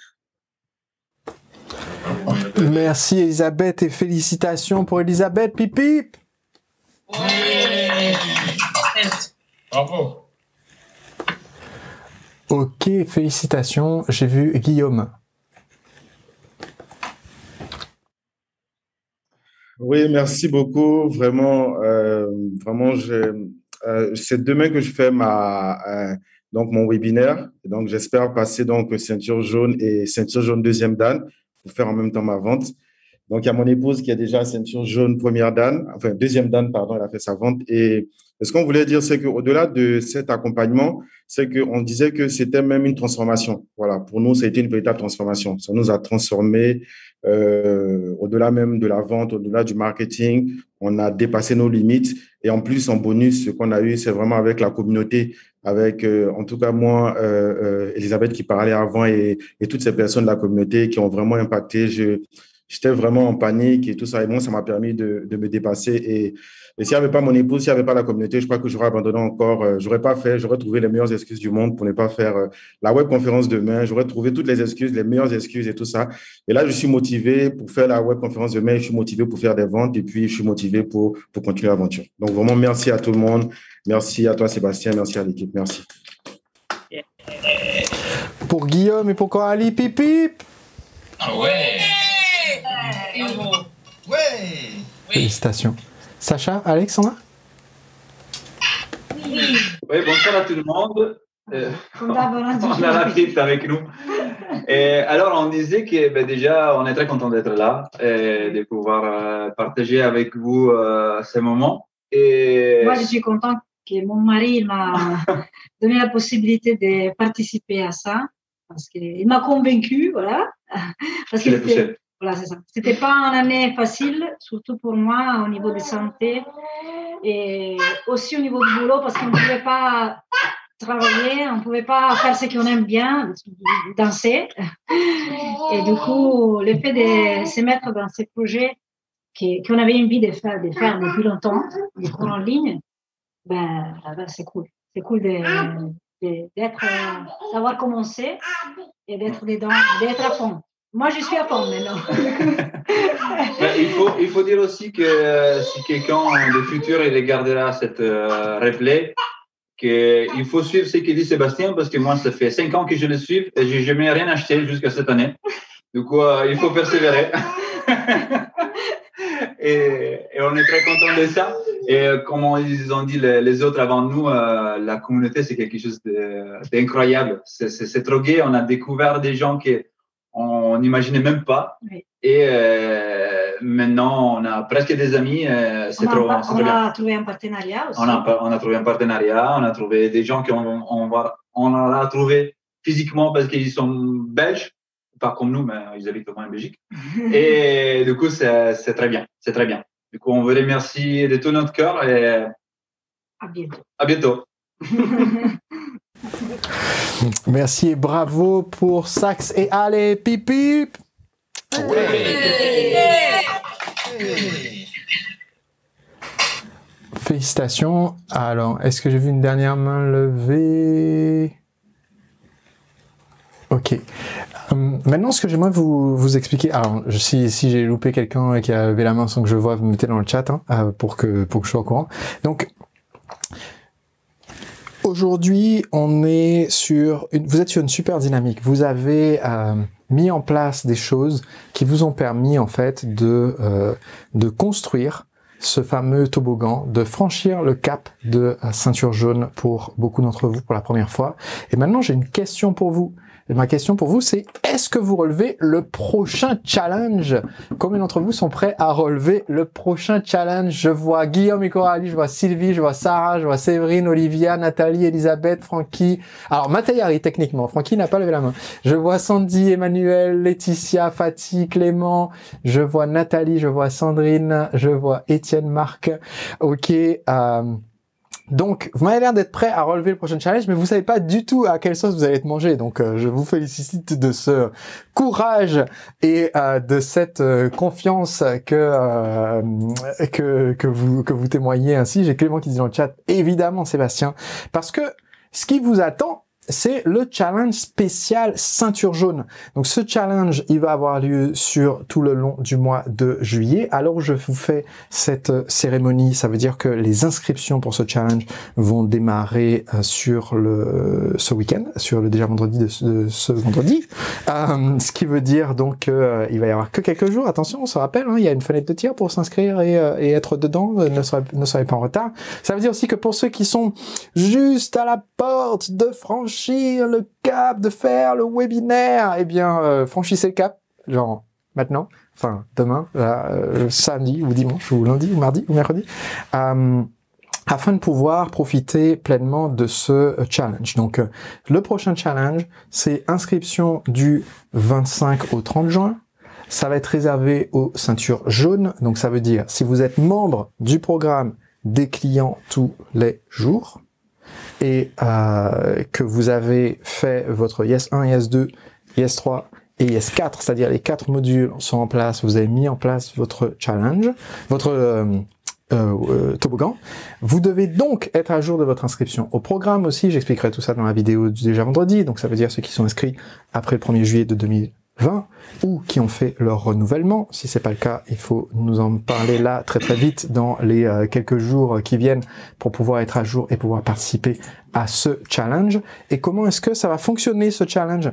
Merci Elisabeth et félicitations pour Elisabeth. Pip pip. Bravo. Ok, félicitations. J'ai vu Guillaume. Oui, merci beaucoup. Vraiment, c'est demain que je fais donc mon webinaire. Donc, j'espère passer donc ceinture jaune et ceinture jaune deuxième dan pour faire en même temps ma vente. Donc, il y a mon épouse qui a déjà ceinture jaune première dan, enfin deuxième dan, pardon, elle a fait sa vente. Et ce qu'on voulait dire, c'est qu'au-delà de cet accompagnement, c'est qu'on disait que c'était même une transformation. Voilà, pour nous, ça a été une véritable transformation. Ça nous a transformés. Au-delà même de la vente, au-delà du marketing, on a dépassé nos limites. Et en plus, en bonus, ce qu'on a eu, c'est vraiment avec la communauté, avec, en tout cas, moi, Elisabeth qui parlait avant et toutes ces personnes de la communauté qui ont vraiment impacté. J'étais vraiment en panique et tout ça. Et moi, ça m'a permis de me dépasser. Et s'il n'y avait pas mon épouse, s'il n'y avait pas la communauté, je crois que j'aurais abandonné encore. J'aurais trouvé les meilleures excuses du monde pour ne pas faire la webconférence demain. J'aurais trouvé toutes les excuses, les meilleures excuses et tout ça. Et là, je suis motivé pour faire la webconférence demain. Je suis motivé pour faire des ventes et puis je suis motivé pour continuer l'aventure. Donc, vraiment, merci à tout le monde. Merci à toi, Sébastien. Merci à l'équipe. Merci. Pour Guillaume et pour Coralie, pip pip. Ah ouais. Ouais. Félicitations. Sacha, Alexandra? Oui, bonsoir à tout le monde. On a la petite avec nous. Et alors, on disait que déjà, on est très content d'être là et de pouvoir partager avec vous ces moments. Et... Moi, je suis contente que mon mari m'a donné la possibilité de participer à ça parce qu'il m'a convaincue, voilà. Parce que voilà, c'est ça. C'était pas une année facile, surtout pour moi au niveau de santé et aussi au niveau du boulot parce qu'on ne pouvait pas travailler, on ne pouvait pas faire ce qu'on aime bien, danser. Et du coup, le fait de se mettre dans ces projets qu'on avait envie de faire depuis longtemps, des cours en ligne, c'est cool. C'est cool d'avoir commencé et d'être dedans, d'être à fond. Moi, je suis à fond maintenant. Il faut dire aussi que si quelqu'un de futur il regardera cette replay, qu'il faut suivre ce que dit Sébastien parce que moi, ça fait 5 ans que je le suis et je n'ai jamais rien acheté jusqu'à cette année. Du coup, il faut persévérer. et on est très content de ça. Et comme ils ont dit les autres avant nous, la communauté, c'est quelque chose d'incroyable. C'est trop gai. On a découvert des gens qu'on n'imaginait même pas. Oui. Et maintenant, on a presque des amis. C'est trop bien. On a trouvé un partenariat aussi. On a trouvé un partenariat. On a trouvé des gens on a trouvé physiquement parce qu'ils sont belges. Pas comme nous, mais ils habitent au moins en Belgique. Et du coup, c'est très bien. C'est très bien. Du coup, on vous remercie de tout notre cœur et à bientôt. À bientôt. Merci et bravo pour Sax et allez, pip pip. Félicitations. Alors, est-ce que j'ai vu une dernière main levée? Ok. Maintenant, ce que j'aimerais vous expliquer, alors si j'ai loupé quelqu'un qui a levé la main sans que je vois, vous mettez dans le chat pour que je sois au courant. Donc, aujourd'hui, vous êtes sur une super dynamique. Vous avez mis en place des choses qui vous ont permis en fait de construire ce fameux toboggan, de franchir le cap de ceinture jaune pour beaucoup d'entre vous pour la première fois. Et maintenant, j'ai une question pour vous. Et ma question pour vous, c'est est-ce que vous relevez le prochain challenge? Combien d'entre vous sont prêts à relever le prochain challenge? Je vois Guillaume et Coralie, je vois Sylvie, je vois Sarah, je vois Séverine, Olivia, Nathalie, Elisabeth, Francky. Alors, Matayari, techniquement. Francky n'a pas levé la main. Je vois Sandy, Emmanuel, Laetitia, Fatih, Clément. Je vois Nathalie, je vois Sandrine, je vois Étienne, Marc. Ok, donc, vous m'avez l'air d'être prêt à relever le prochain challenge, mais vous savez pas du tout à quelle sauce vous allez être mangé. Donc, je vous félicite de ce courage et de cette confiance que vous témoignez ainsi. J'ai Clément qui dit dans le chat, évidemment, Sébastien, parce que ce qui vous attend, c'est le challenge spécial ceinture jaune. Donc ce challenge, il va avoir lieu sur tout le long du mois de juillet. Alors je vous fais cette cérémonie, ça veut dire que les inscriptions pour ce challenge vont démarrer sur ce week-end, sur le déjà vendredi de ce vendredi. Ce qui veut dire donc qu'il va y avoir que quelques jours. Attention, on se rappelle, hein, il y a une fenêtre de tir pour s'inscrire et être dedans. Ne soyez pas en retard. Ça veut dire aussi que pour ceux qui sont juste à la porte de franchir le cap, de faire le webinaire, eh bien, franchissez le cap, genre maintenant, enfin demain, samedi ou dimanche ou lundi ou mardi ou mercredi, afin de pouvoir profiter pleinement de ce challenge. Donc, le prochain challenge, c'est inscription du 25 au 30 juin. Ça va être réservé aux ceintures jaunes. Donc, ça veut dire, si vous êtes membre du programme des clients tous les jours, et que vous avez fait votre IS 1, IS 2, IS 3 et IS 4, c'est-à-dire les 4 modules sont en place, vous avez mis en place votre challenge, votre toboggan, vous devez donc être à jour de votre inscription au programme aussi. J'expliquerai tout ça dans la vidéo du déjà vendredi. Donc ça veut dire ceux qui sont inscrits après le 1er juillet de 2020 ou qui ont fait leur renouvellement. Si c'est pas le cas, il faut nous en parler là très très vite dans les quelques jours qui viennent pour pouvoir être à jour et pouvoir participer à ce challenge. Et comment est-ce que ça va fonctionner ce challenge?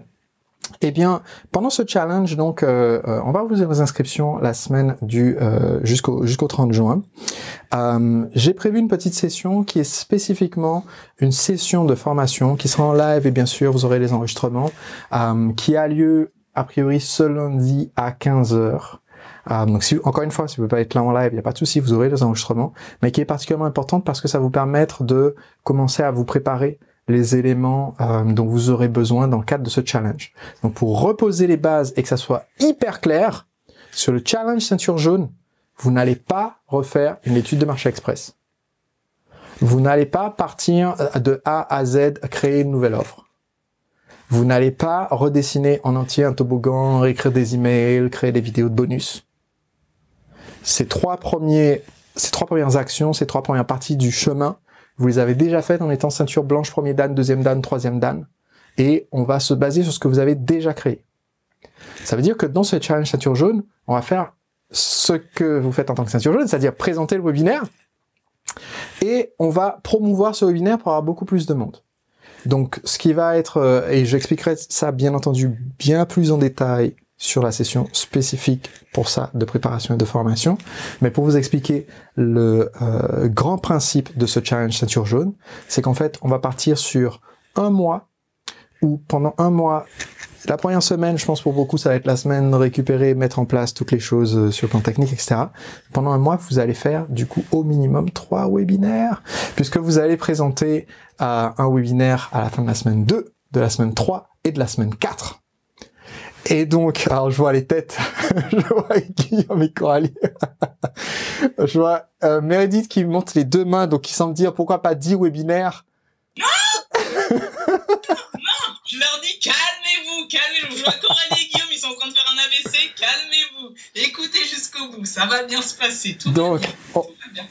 Eh bien, pendant ce challenge, donc, on va ouvrir les inscriptions la semaine du jusqu'au 30 juin. J'ai prévu une petite session qui est spécifiquement une session de formation qui sera en live et bien sûr vous aurez les enregistrements, qui a lieu a priori ce lundi à 15h. Donc encore une fois, si vous ne pouvez pas être là en live, il n'y a pas de souci, vous aurez les enregistrements, mais qui est particulièrement importante parce que ça vous permettre de commencer à vous préparer les éléments dont vous aurez besoin dans le cadre de ce challenge. Donc pour reposer les bases et que ça soit hyper clair, sur le challenge ceinture jaune, vous n'allez pas refaire une étude de marché express. Vous n'allez pas partir de A à Z, créer une nouvelle offre. Vous n'allez pas redessiner en entier un toboggan, écrire des emails, créer des vidéos de bonus. Ces trois premières actions, ces 3 premières parties du chemin, vous les avez déjà faites en étant ceinture blanche, premier dan, deuxième dan, troisième dan. Et on va se baser sur ce que vous avez déjà créé. Ça veut dire que dans ce challenge ceinture jaune, on va faire ce que vous faites en tant que ceinture jaune, c'est-à-dire présenter le webinaire. Et on va promouvoir ce webinaire pour avoir beaucoup plus de monde. Donc, ce qui va être, et j'expliquerai ça bien entendu bien plus en détail sur la session spécifique pour ça de préparation et de formation, mais pour vous expliquer le grand principe de ce challenge ceinture jaune, c'est qu'en fait, on va partir sur un mois où pendant un mois, la première semaine, je pense pour beaucoup, ça va être la semaine récupérer, mettre en place toutes les choses sur le plan technique, etc. Pendant un mois, vous allez faire du coup au minimum 3 webinaires, puisque vous allez présenter un webinaire à la fin de la semaine 2, de la semaine 3 et de la semaine 4. Et donc, alors je vois les têtes, je vois Guillaume et Coralie, je vois Meredith qui monte les 2 mains, donc qui semble dire pourquoi pas 10 webinaires. Non, je leur dis calmez-vous. Je vois Coralie et Guillaume, ils sont en train de faire un AVC, calmez-vous. Écoutez jusqu'au bout, ça va bien se passer. Donc,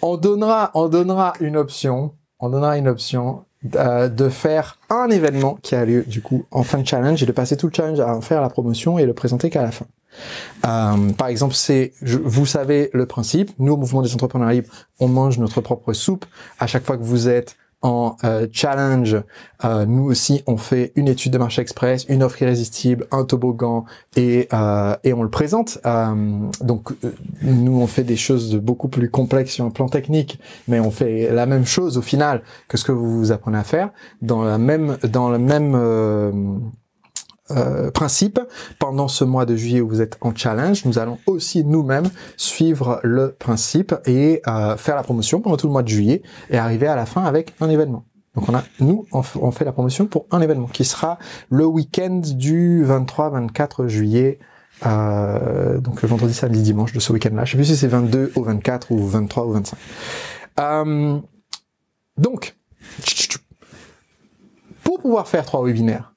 on donnera une option, de faire un événement qui a lieu du coup en fin de challenge et de passer tout le challenge à en faire la promotion et le présenter qu'à la fin. Par exemple, vous savez le principe, nous au Mouvement des Entrepreneurs Libres, on mange notre propre soupe. À chaque fois que vous êtes en challenge, nous aussi on fait une étude de marché express, une offre irrésistible, un toboggan et on le présente. Donc nous on fait des choses beaucoup plus complexes sur un plan technique, mais on fait la même chose au final que ce que vous apprenez à faire dans le même principe. Pendant ce mois de juillet où vous êtes en challenge, nous allons aussi nous-mêmes suivre le principe et faire la promotion pendant tout le mois de juillet et arriver à la fin avec un événement. Donc on fait la promotion pour un événement qui sera le week-end du 23-24 juillet, donc le vendredi, samedi, dimanche de ce week-end-là. Je sais plus si c'est 22 au 24 ou 23 au 25. Donc, pour pouvoir faire 3 webinaires,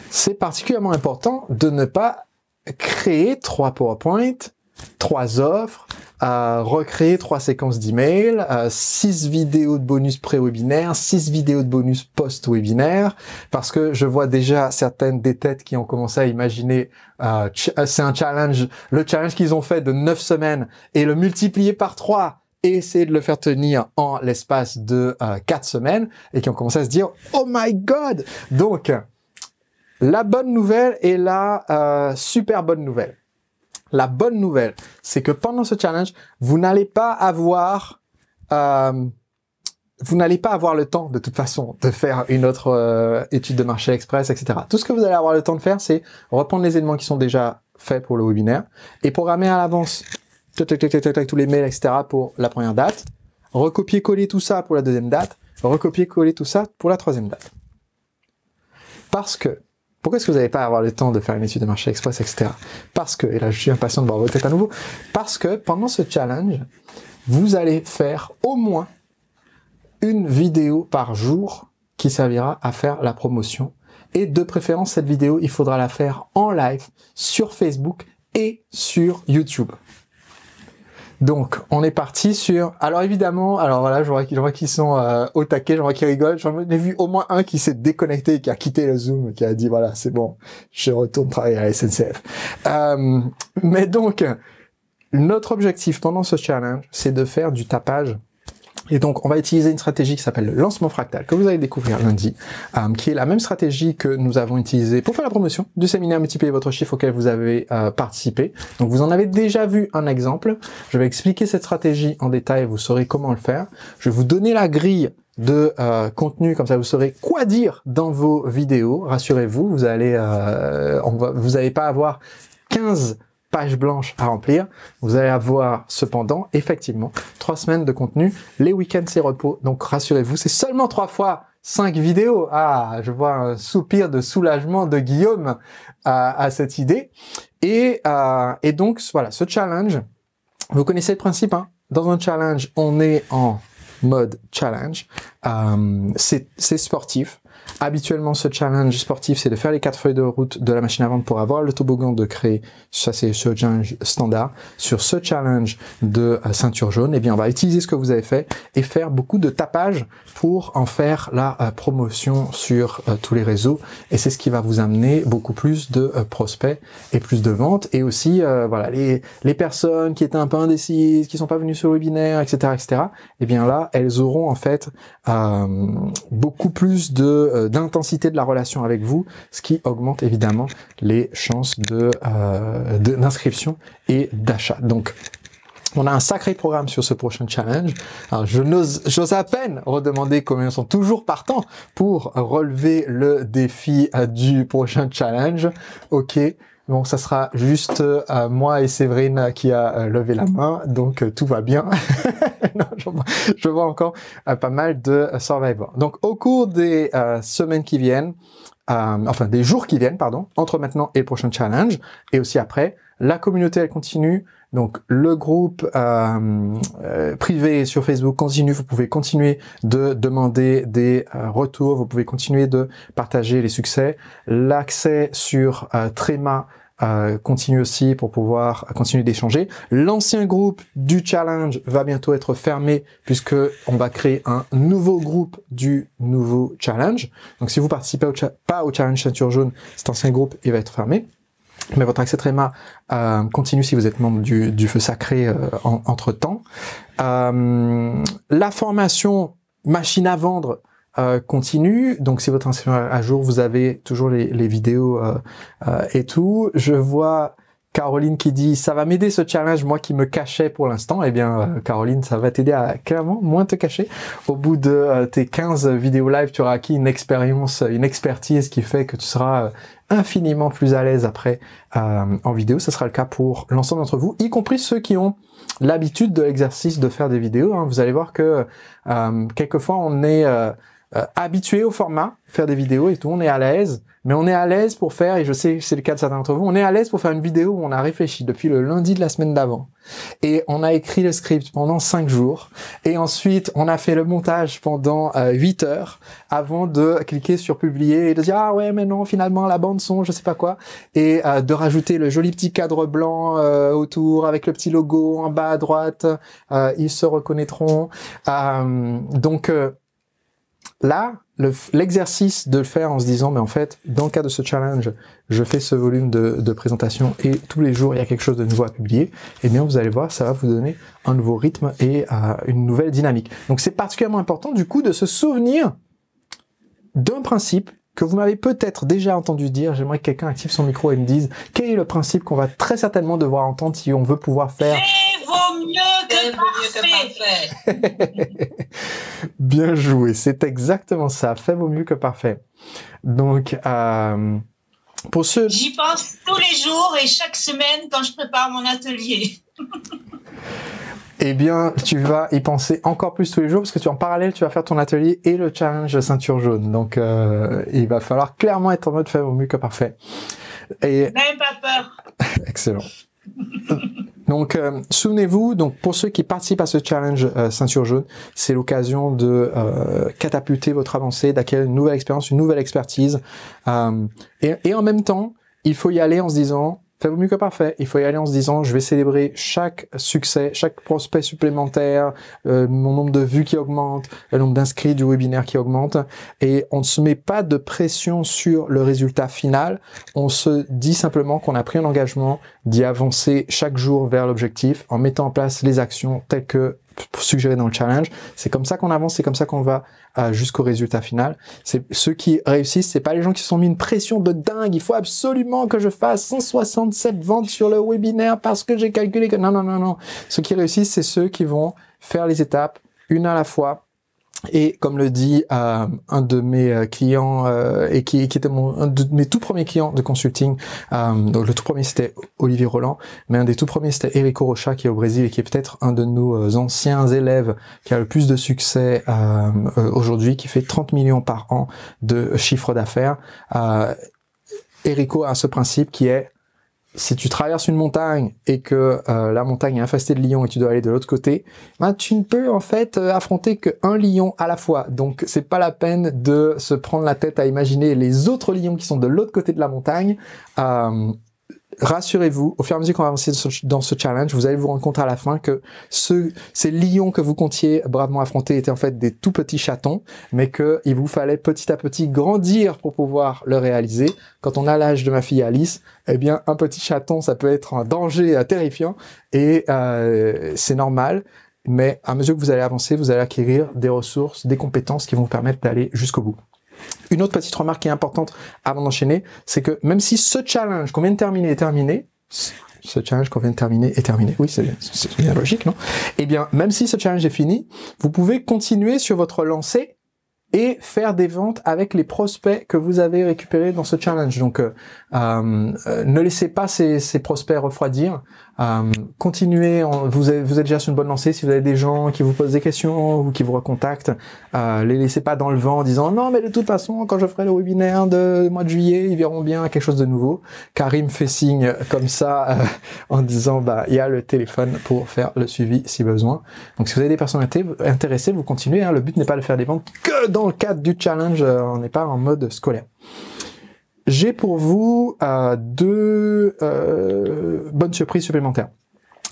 c'est particulièrement important de ne pas créer 3 PowerPoint, 3 offres, recréer 3 séquences d'emails, 6 vidéos de bonus pré-webinaire, 6 vidéos de bonus post-webinaire, parce que je vois déjà certaines des têtes qui ont commencé à imaginer, c'est un challenge, le challenge qu'ils ont fait de 9 semaines et le multiplier par 3 et essayer de le faire tenir en l'espace de 4 semaines et qui ont commencé à se dire « Oh my God !» Donc, la bonne nouvelle est la super bonne nouvelle. La bonne nouvelle, c'est que pendant ce challenge, vous n'allez pas avoir le temps, de toute façon, de faire une autre étude de marché express, etc. Tout ce que vous allez avoir le temps de faire, c'est reprendre les éléments qui sont déjà faits pour le webinaire et programmer à l'avance tous les mails, etc. pour la première date, recopier-coller tout ça pour la deuxième date, recopier-coller tout ça pour la troisième date. Parce que pourquoi est-ce que vous n'allez pas avoir le temps de faire une étude de marché express, etc. Parce que, et là je suis impatient de voir vos têtes à nouveau, parce que pendant ce challenge, vous allez faire au moins une vidéo par jour qui servira à faire la promotion. Et de préférence, cette vidéo, il faudra la faire en live sur Facebook et sur YouTube. Donc, on est parti sur... Alors évidemment, alors voilà, je vois qu'ils sont au taquet, je vois qu'ils rigolent. J'en ai vu au moins un qui s'est déconnecté et qui a quitté le Zoom, qui a dit voilà, c'est bon, je retourne travailler à la SNCF. Mais donc, notre objectif pendant ce challenge, c'est de faire du tapage. Et donc, on va utiliser une stratégie qui s'appelle le lancement fractal, que vous allez découvrir lundi, qui est la même stratégie que nous avons utilisée pour faire la promotion du séminaire Multiplier votre chiffre auquel vous avez participé. Donc, vous en avez déjà vu un exemple. Je vais expliquer cette stratégie en détail, vous saurez comment le faire. Je vais vous donner la grille de contenu, comme ça vous saurez quoi dire dans vos vidéos. Rassurez-vous, vous allez, vous n'allez pas avoir 15 pages blanches à remplir. Vous allez avoir cependant, effectivement, 3 semaines de contenu. Les week-ends, c'est repos. Donc, rassurez-vous, c'est seulement 3 fois 5 vidéos. Ah, je vois un soupir de soulagement de Guillaume à cette idée. Et donc, voilà, ce challenge, vous connaissez le principe, hein. Dans un challenge, on est en mode challenge. C'est sportif. Habituellement, ce challenge sportif, c'est de faire les 4 feuilles de route de la machine à vendre pour avoir le toboggan de créer. Ça, c'est ce challenge standard. Sur ce challenge de ceinture jaune, eh bien, on va utiliser ce que vous avez fait et faire beaucoup de tapage pour en faire la promotion sur tous les réseaux. Et c'est ce qui va vous amener beaucoup plus de prospects et plus de ventes. Et aussi, voilà, les personnes qui étaient un peu indécises, qui sont pas venues sur le webinaire, etc., eh bien là, elles auront en fait beaucoup plus d'intensité de la relation avec vous, ce qui augmente évidemment les chances d'inscription et d'achat. Donc, on a un sacré programme sur ce prochain challenge. Alors, j'ose à peine redemander combien sont toujours partants pour relever le défi du prochain challenge. Ok. Bon, ça sera juste moi et Séverine qui a levé la main, donc tout va bien. Non, je vois encore pas mal de survivors. Donc, au cours des semaines qui viennent, enfin des jours qui viennent, pardon, entre maintenant et le prochain challenge, et aussi après, la communauté elle continue. Donc le groupe privé sur Facebook continue, vous pouvez continuer de demander des retours, vous pouvez continuer de partager les succès. L'accès sur Tréma continue aussi pour pouvoir continuer d'échanger. L'ancien groupe du challenge va bientôt être fermé puisque on va créer un nouveau groupe du nouveau challenge. Donc si vous participez pas au challenge ceinture jaune, cet ancien groupe il va être fermé. Mais votre accès Tréma continue si vous êtes membre du Feu Sacré entre-temps. La formation machine à vendre continue. Donc, si votre inscription à jour, vous avez toujours les vidéos et tout. Je vois Caroline qui dit « Ça va m'aider ce challenge, moi qui me cachais pour l'instant. » Eh bien, Caroline, ça va t'aider à clairement moins te cacher. Au bout de tes 15 vidéos live, tu auras acquis une expérience, une expertise qui fait que tu seras infiniment plus à l'aise après en vidéo. Ce sera le cas pour l'ensemble d'entre vous, y compris ceux qui ont l'habitude de l'exercice de faire des vidéos. Hein. Vous allez voir que quelquefois on est habitué au format, faire des vidéos et tout, on est à l'aise, mais on est à l'aise pour faire, et je sais que c'est le cas de certains d'entre vous, on est à l'aise pour faire une vidéo où on a réfléchi depuis le lundi de la semaine d'avant. Et on a écrit le script pendant 5 jours. Et ensuite, on a fait le montage pendant 8 heures avant de cliquer sur publier et de dire, ah ouais, mais non, finalement, la bande son, je sais pas quoi. Et de rajouter le joli petit cadre blanc autour avec le petit logo en bas à droite. Ils se reconnaîtront. Donc, là, l'exercice de le faire en se disant, mais en fait, dans le cadre de ce challenge, je fais ce volume de présentation et tous les jours, il y a quelque chose de nouveau à publier, eh bien, vous allez voir, ça va vous donner un nouveau rythme et une nouvelle dynamique. Donc, c'est particulièrement important, du coup, de se souvenir d'un principe que vous m'avez peut-être déjà entendu dire. J'aimerais que quelqu'un active son micro et me dise quel est le principe qu'on va très certainement devoir entendre si on veut pouvoir faire... Vaut mieux que parfait. Bien joué, c'est exactement ça. Fait vaut mieux que parfait. Donc, pour ceux... J'y pense tous les jours et chaque semaine quand je prépare mon atelier. Eh bien, tu vas y penser encore plus tous les jours parce que en parallèle, tu vas faire ton atelier et le challenge ceinture jaune. Donc, il va falloir clairement être en mode fait vaut mieux que parfait. Et... Même pas peur. Excellent. Donc, souvenez-vous, donc pour ceux qui participent à ce challenge ceinture jaune, c'est l'occasion de catapulter votre avancée, d'acquérir une nouvelle expérience, une nouvelle expertise. Et en même temps, il faut y aller en se disant, fait vaut mieux que parfait. Il faut y aller en se disant, je vais célébrer chaque succès, chaque prospect supplémentaire, mon nombre de vues qui augmente, le nombre d'inscrits du webinaire qui augmente. Et on ne se met pas de pression sur le résultat final. On se dit simplement qu'on a pris un engagement d'y avancer chaque jour vers l'objectif en mettant en place les actions telles que suggérées dans le challenge. C'est comme ça qu'on avance, c'est comme ça qu'on va jusqu'au résultat final. C'est ceux qui réussissent, c'est pas les gens qui se sont mis une pression de dingue. Il faut absolument que je fasse 167 ventes sur le webinaire parce que j'ai calculé que... Non. Ceux qui réussissent, c'est ceux qui vont faire les étapes une à la fois. Et comme le dit un de mes clients et qui était un de mes tout premiers clients de consulting, donc le tout premier c'était Olivier Roland, mais un des tout premiers c'était Erico Rocha qui est au Brésil et qui est peut-être un de nos anciens élèves qui a le plus de succès aujourd'hui, qui fait 30 millions par an de chiffre d'affaires. Erico a ce principe qui est: si tu traverses une montagne et que la montagne est infestée de lions et tu dois aller de l'autre côté, ben tu ne peux en fait affronter qu'un lion à la fois. Donc c'est pas la peine de se prendre la tête à imaginer les autres lions qui sont de l'autre côté de la montagne. Rassurez-vous, au fur et à mesure qu'on va avancer dans ce challenge, vous allez vous rendre compte à la fin que ces lions que vous comptiez bravement affronter étaient en fait des tout petits chatons, mais qu'il vous fallait petit à petit grandir pour pouvoir le réaliser. Quand on a l'âge de ma fille Alice, eh bien, un petit chaton, ça peut être un danger terrifiant, et c'est normal. Mais à mesure que vous allez avancer, vous allez acquérir des ressources, des compétences qui vont vous permettre d'aller jusqu'au bout. Une autre petite remarque qui est importante avant d'enchaîner, c'est que même si ce challenge qu'on vient de terminer est terminé, oui, c'est bien logique, non? Eh bien, même si ce challenge est fini, vous pouvez continuer sur votre lancée et faire des ventes avec les prospects que vous avez récupérés dans ce challenge. Donc, ne laissez pas ces prospects refroidir. Continuez, vous êtes déjà sur une bonne lancée. Si vous avez des gens qui vous posent des questions ou qui vous recontactent, les laissez pas dans le vent en disant non mais de toute façon quand je ferai le webinaire de mois de juillet ils verront bien quelque chose de nouveau. Karim fait signe comme ça en disant bah il y a le téléphone pour faire le suivi si besoin. Donc si vous avez des personnes intéressées, vous continuez, hein. Le but n'est pas de faire des ventes que dans le cadre du challenge, on n'est pas en mode scolaire. J'ai pour vous deux bonnes surprises supplémentaires.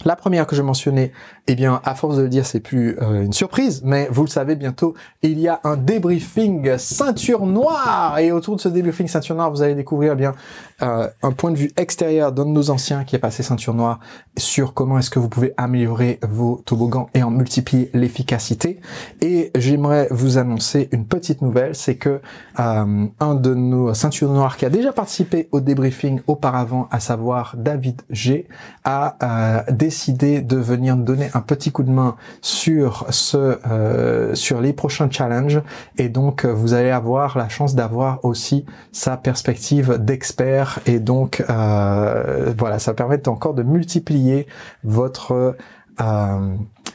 La première que je mentionnais, eh bien, à force de le dire, c'est plus une surprise, mais vous le savez bientôt, il y a un débriefing ceinture noire. Et autour de ce débriefing ceinture noire, vous allez découvrir bien un point de vue extérieur d'un de nos anciens qui est passé ceinture noire sur comment est-ce que vous pouvez améliorer vos toboggans et en multiplier l'efficacité. Et j'aimerais vous annoncer une petite nouvelle, c'est que un de nos ceintures noires qui a déjà participé au débriefing auparavant, à savoir David G, a décidé de venir nous donner un petit coup de main sur sur les prochains challenges, et donc vous allez avoir la chance d'avoir aussi sa perspective d'expert, et donc voilà, ça permet encore de multiplier votre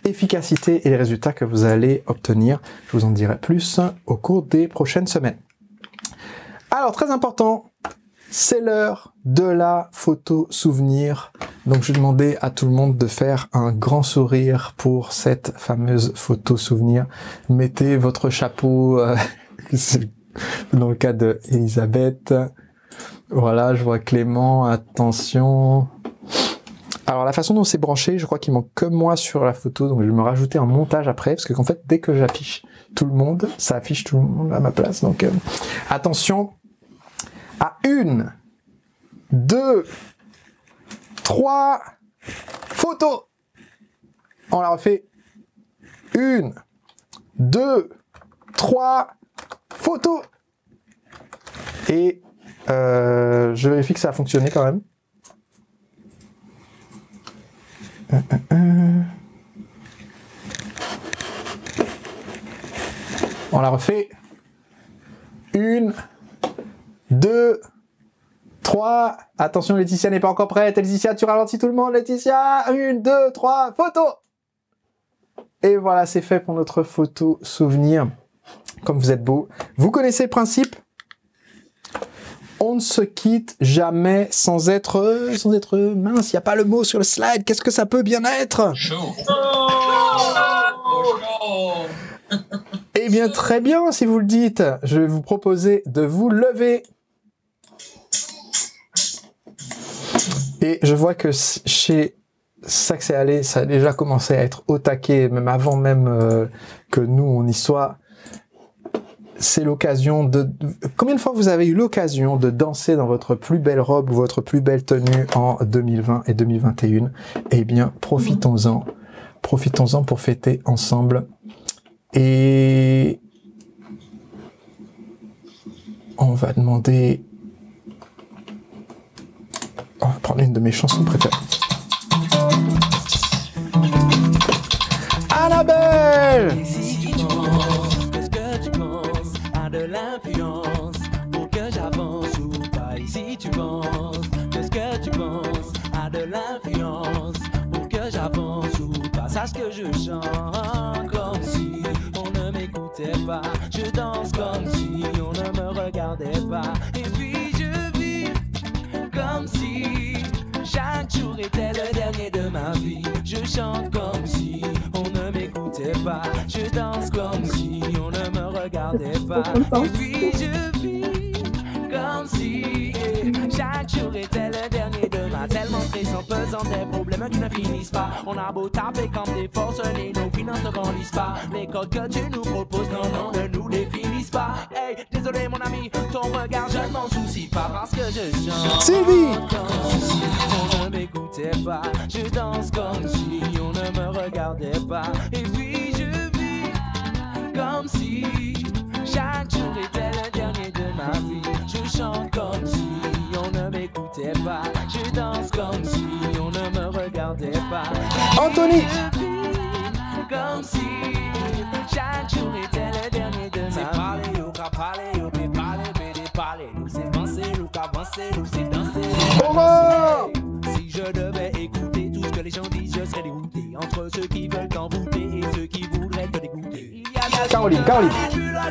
efficacité et les résultats que vous allez obtenir. Je vous en dirai plus au cours des prochaines semaines. Alors, très important, c'est l'heure de la photo souvenir. Donc, je vais demander à tout le monde de faire un grand sourire pour cette fameuse photo souvenir. Mettez votre chapeau, dans le cas de Elisabeth. Voilà, je vois Clément, attention. Alors, la façon dont c'est branché, je crois qu'il manque que moi sur la photo, donc je vais me rajouter un montage après, parce qu'en fait, dès que j'affiche tout le monde, ça affiche tout le monde à ma place. Donc, attention à 1, 2, 3, photos. On la refait. 1, 2, 3, photos. Et je vérifie que ça a fonctionné quand même. On la refait. 1, 2, 3. Attention, Laetitia n'est pas encore prête. Laetitia, tu ralentis tout le monde. Laetitia, 1, 2, 3, photo. Et voilà, c'est fait pour notre photo souvenir. Comme vous êtes beau. Vous connaissez le principe? On ne se quitte jamais sans être mince. Il n'y a pas le mot sur le slide. Qu'est-ce que ça peut bien être? Chaud. Eh bien, très bien, si vous le dites. Je vais vous proposer de vous lever. Et je vois que chez Saxe et Allé, ça a déjà commencé à être au taquet, même avant même que nous, on y soit. C'est l'occasion de... Combien de fois vous avez eu l'occasion de danser dans votre plus belle robe ou votre plus belle tenue en 2020 et 2021? Eh bien, profitons-en. Profitons-en pour fêter ensemble. Et on va demander... On va prendre une de mes chansons préférées. Annabelle! De l'influence pour que j'avance ou pas. Ici tu penses, qu'est-ce que tu penses? A de l'influence pour que j'avance ou pas. Sache que je chante comme si on ne m'écoutait pas. Je danse comme si on ne me regardait pas. Et puis je vis comme si chaque jour était le dernier de ma vie. Je chante comme si on ne m'écoutait pas. Je danse comme si on ne me regardais pas. Et puis je vis comme si chaque jour était le dernier de ma. Tellement stressant, pesant, des problèmes qui ne finissent pas. On a beau taper comme des forces, et nos finances ne grandissent pas. Les codes que tu nous proposes, non, non, ne nous définissent pas. Hey, désolé mon ami, ton regard, je ne m'en soucie pas. Parce que je chante comme si on ne m'écoutait pas. Je danse comme si on ne me regardait pas. Et puis je vis comme si chaque jour était le dernier de ma vie. Je chante comme si on ne m'écoutait pas. Je danse comme si on ne me regardait pas. Anthony! Je vis comme si chaque jour était le dernier de ma vie. C'est parler, ou qu'à parler, ou qu'à parler, mais parler. Nous c'est penser, ou qu'à avancer, nous c'est danser. Si je devais écouter tout ce que les gens disent, je serais dégoûté. Entre ceux qui veulent t'envoûter et ceux qui voudraient te dégoûter. Caroline.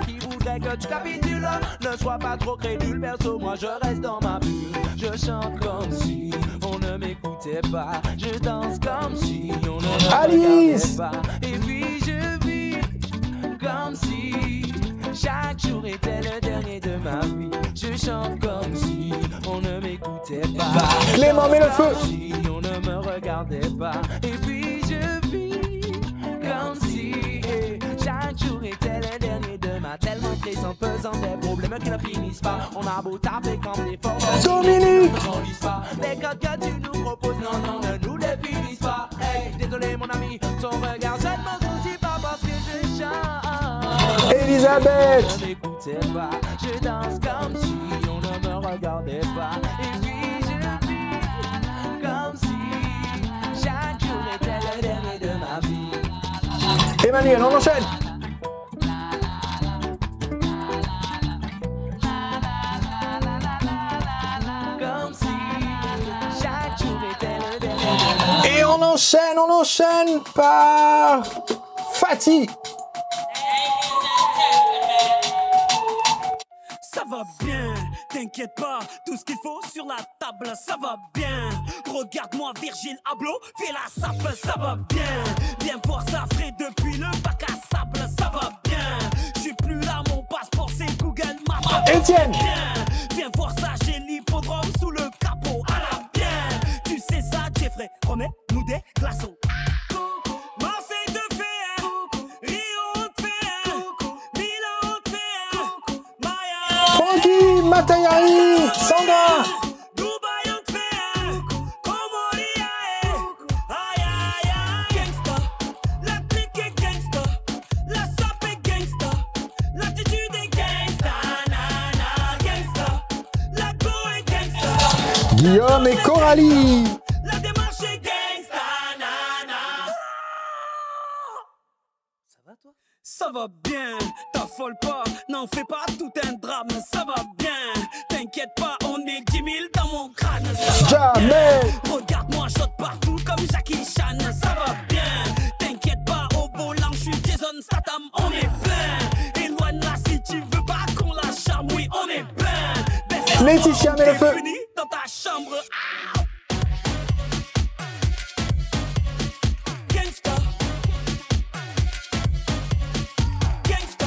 Qui voudrait que tu capitules. Ne sois pas trop crédule, perso, moi je reste dans ma bulle. Je chante comme si on ne m'écoutait pas. Je danse comme si on ne me regardait pas. Et puis je vis comme si chaque jour était le dernier de ma vie. Je chante comme si on ne m'écoutait pas. Clément, mets le feu! Si on ne me regardait pas. Et puis je vis comme si chaque jour était le dernier de ma. Tellement stressant, pesant, des problèmes qui ne finissent pas. On a beau taper comme des forces, Dominique! les codes que tu nous proposes, non, non, ne nous définissent pas. Hey, désolé mon ami, ton regard, je ne m'en soucie pas parce que je chante. Elisabeth! Je ne m'écoutais pas, je danse comme si on ne me regardait pas. Et puis je vis comme si chaque jour était le dernier de ma vie. Emmanuel, on enchaîne! Comme si chaque jour était le dernier. Et on on enchaîne par Fatih. Ça va bien, t'inquiète pas, tout ce qu'il faut sur la table, ça va bien. Regarde-moi Virgile Abloh, fais la sape, ça va bien. Viens voir ça frais depuis le bac à sable, ça va bien. J'suis plus là, mon passeport c'est Google Maps. Etienne. Viens voir ça, j'ai l'hippodrome sous le capot, à la bien. Tu sais ça, Jeffrey, remets-nous des glaçons. Marseille te fait un, Rio te fait un, Milan te fait un, Maya. Francky, Matayari, Sandra. Dubaï on te fait un, Comoria aïe aïe aïe. Gangsta, la clique est gangsta, la sape est gangsta, l'attitude est gangsta, nana gangsta, la go est gangsta. Guillaume et Coralie. La démarche est gangsta, nana. Ça va toi? Ça va bien, t'affole pas, n'en fais pas tout un drame, ça va bien. T'inquiète pas, on est 10 000 dans mon crâne, ça va Jamais. bien. Regarde-moi, je saute partout comme Jackie Chan, ça va bien. T'inquiète pas, au volant, je suis Jason Statham, on est plein. Éloigne-la si tu veux pas qu'on la charme, oui, on est plein. Laetitia, mets le feu. Dans ta chambre. Gangsta. Gangsta.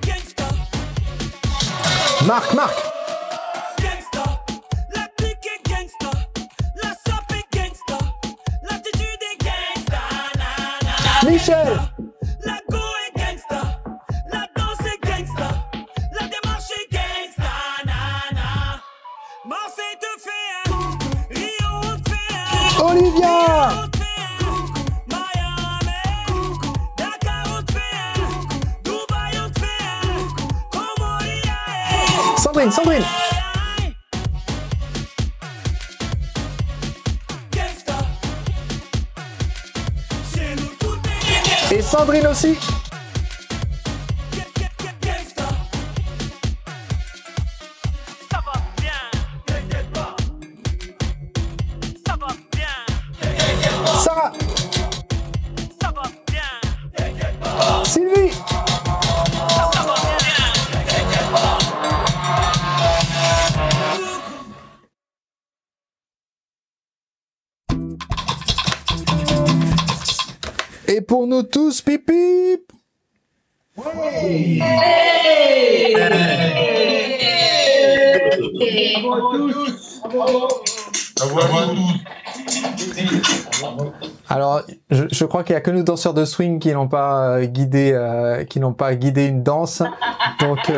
Gangsta. Marc. Gangsta. La clique est gangsta. La sape est gangsta. L'attitude est gangsta. Michel. La go est gangsta. La danse est gangsta. La démarche est gangsta. Nana. Marseille te fait un. Rio te fait un. Olivia. Sandrine. Et Sandrine aussi. Sarah. Sylvie. Et pour nous tous, pip pip. Hey. Alors, je crois qu'il y a que nous danseurs de swing qui n'ont pas guidé une danse. Donc,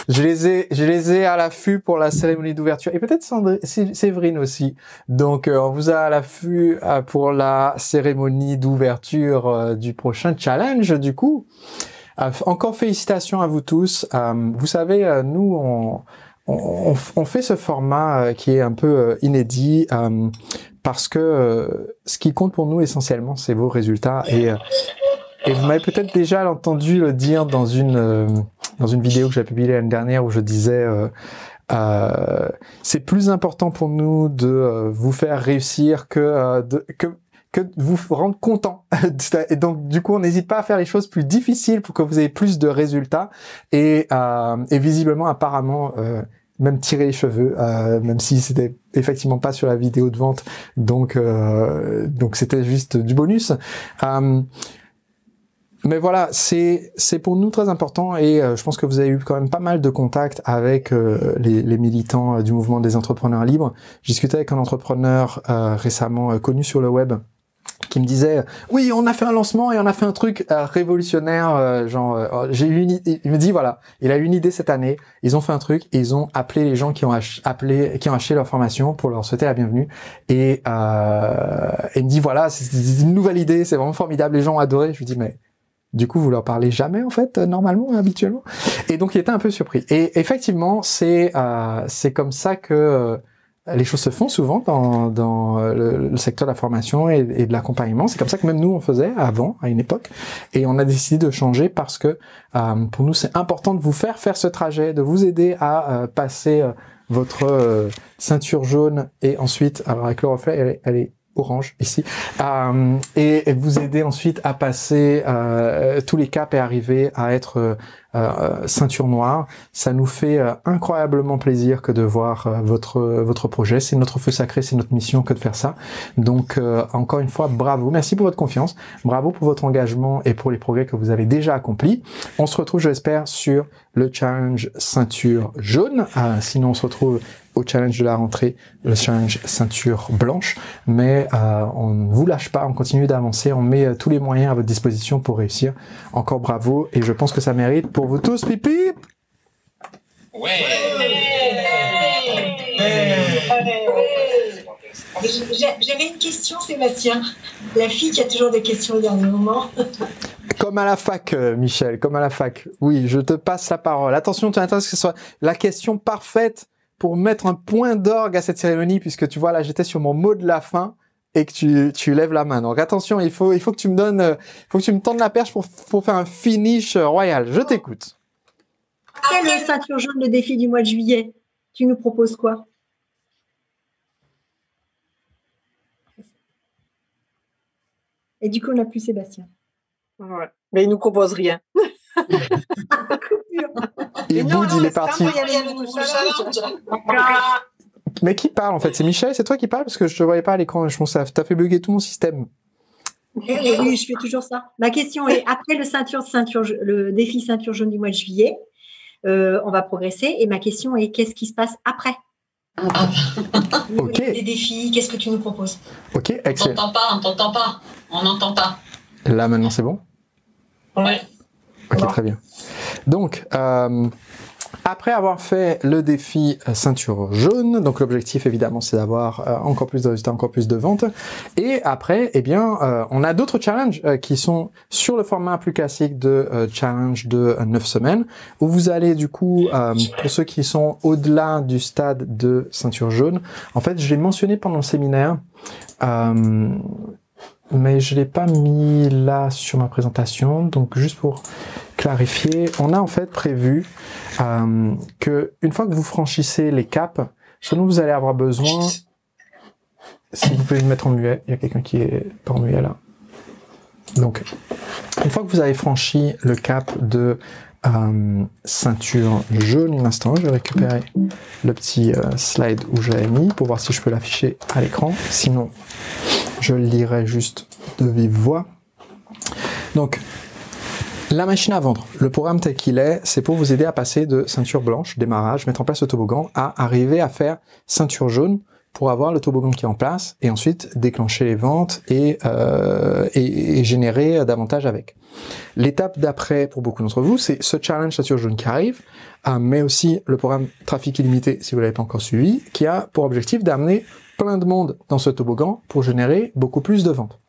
je les ai à l'affût pour la cérémonie d'ouverture et peut-être Séverine aussi. Donc, on vous a à l'affût pour la cérémonie d'ouverture du prochain challenge. Du coup, encore félicitations à vous tous. Vous savez, nous on fait ce format qui est un peu inédit parce que ce qui compte pour nous essentiellement, c'est vos résultats et vous m'avez peut-être déjà entendu le dire dans une vidéo que j'ai publiée l'année dernière où je disais c'est plus important pour nous de vous faire réussir que de vous rendre content. Et donc, du coup, on n'hésite pas à faire les choses plus difficiles pour que vous ayez plus de résultats et visiblement, apparemment, même tirer les cheveux, même si c'était effectivement pas sur la vidéo de vente. Donc c'était juste du bonus. Mais voilà, c'est pour nous très important et je pense que vous avez eu quand même pas mal de contacts avec les militants du mouvement des entrepreneurs libres. J'ai discuté avec un entrepreneur récemment connu sur le web qui me disait oui, on a fait un lancement et on a fait un truc révolutionnaire, j'ai eu une idée. Il me dit voilà, il a eu une idée cette année, ils ont fait un truc et ils ont appelé les gens qui ont acheté leur formation pour leur souhaiter la bienvenue et il me dit voilà, c'est une nouvelle idée, c'est vraiment formidable, les gens ont adoré. Je lui dis mais du coup, vous leur parlez jamais, en fait, normalement, habituellement. Et donc, il était un peu surpris. Et effectivement, c'est comme ça que les choses se font souvent dans le secteur de la formation et de l'accompagnement. C'est comme ça que même nous, on faisait avant, à une époque. Et on a décidé de changer parce que, pour nous, c'est important de vous faire ce trajet, de vous aider à passer votre ceinture jaune et ensuite, alors avec le reflet, elle est orange ici, et vous aider ensuite à passer tous les caps et arriver à être ceinture noire. Ça nous fait incroyablement plaisir que de voir votre projet. C'est notre feu sacré, c'est notre mission que de faire ça. Donc encore une fois, bravo, merci pour votre confiance, bravo pour votre engagement et pour les progrès que vous avez déjà accomplis. On se retrouve, je l'espère, sur le challenge ceinture jaune. Sinon, on se retrouve au challenge de la rentrée, le challenge ceinture blanche, mais on ne vous lâche pas, on continue d'avancer, on met tous les moyens à votre disposition pour réussir. Encore bravo, et je pense que ça mérite pour vous tous, pipi. J'avais une question, Sébastien. La fille qui a toujours des questions au dernier moment. Comme à la fac, Michel, comme à la fac. Oui, je te passe la parole. Attention, tu intéresse que ce soit la question parfaite pour mettre un point d'orgue à cette cérémonie, puisque tu vois, là, j'étais sur mon mot de la fin et que tu lèves la main. Donc attention, il faut que tu me donnes, faut que tu me tendes la perche pour faire un finish royal. Je t'écoute. Après le ceinture jaune, le défi du mois de juillet, tu nous proposes quoi? Et du coup, on n'a plus Sébastien. Ouais. Mais il nous propose rien. Et Boud, il est parti. Mais qui parle en fait? C'est Michel, c'est toi qui parles? Parce que je te voyais pas à l'écran, je pense que t'as fait bugger tout mon système. Oui, je fais toujours ça. Ma question est, après le défi ceinture jaune du mois de juillet, on va progresser. Et ma question est, qu'est-ce qui se passe après? Ok. Des défis, qu'est-ce que tu nous proposes? Ok, excellent. On n'entend pas. Là, maintenant, c'est bon? Ouais. Ok, très bien. Donc, après avoir fait le défi ceinture jaune, donc l'objectif évidemment c'est d'avoir encore plus de résultats, encore plus de ventes. Et après, eh bien, on a d'autres challenges qui sont sur le format plus classique de challenge de 9 semaines, où vous allez du coup, pour ceux qui sont au-delà du stade de ceinture jaune, en fait, je l'ai mentionné pendant le séminaire, mais je l'ai pas mis là sur ma présentation, donc juste pour clarifier, on a en fait prévu que une fois que vous franchissez les caps, ce dont vous allez avoir besoin, si vous pouvez me mettre en muet, il y a quelqu'un qui est pas en muet là. Donc, une fois que vous avez franchi le cap de ceinture jaune, un instant, je vais récupérer le petit slide où j'avais mis pour voir si je peux l'afficher à l'écran. Sinon, je le lirai juste de vive voix. Donc, la machine à vendre, le programme tel qu'il est, c'est pour vous aider à passer de ceinture blanche, démarrage, mettre en place le toboggan, à arriver à faire ceinture jaune pour avoir le toboggan qui est en place et ensuite déclencher les ventes et générer davantage avec. L'étape d'après pour beaucoup d'entre vous, c'est ce challenge ceinture jaune qui arrive, mais aussi le programme trafic illimité, si vous l'avez pas encore suivi, qui a pour objectif d'amener plein de monde dans ce toboggan pour générer beaucoup plus de ventes.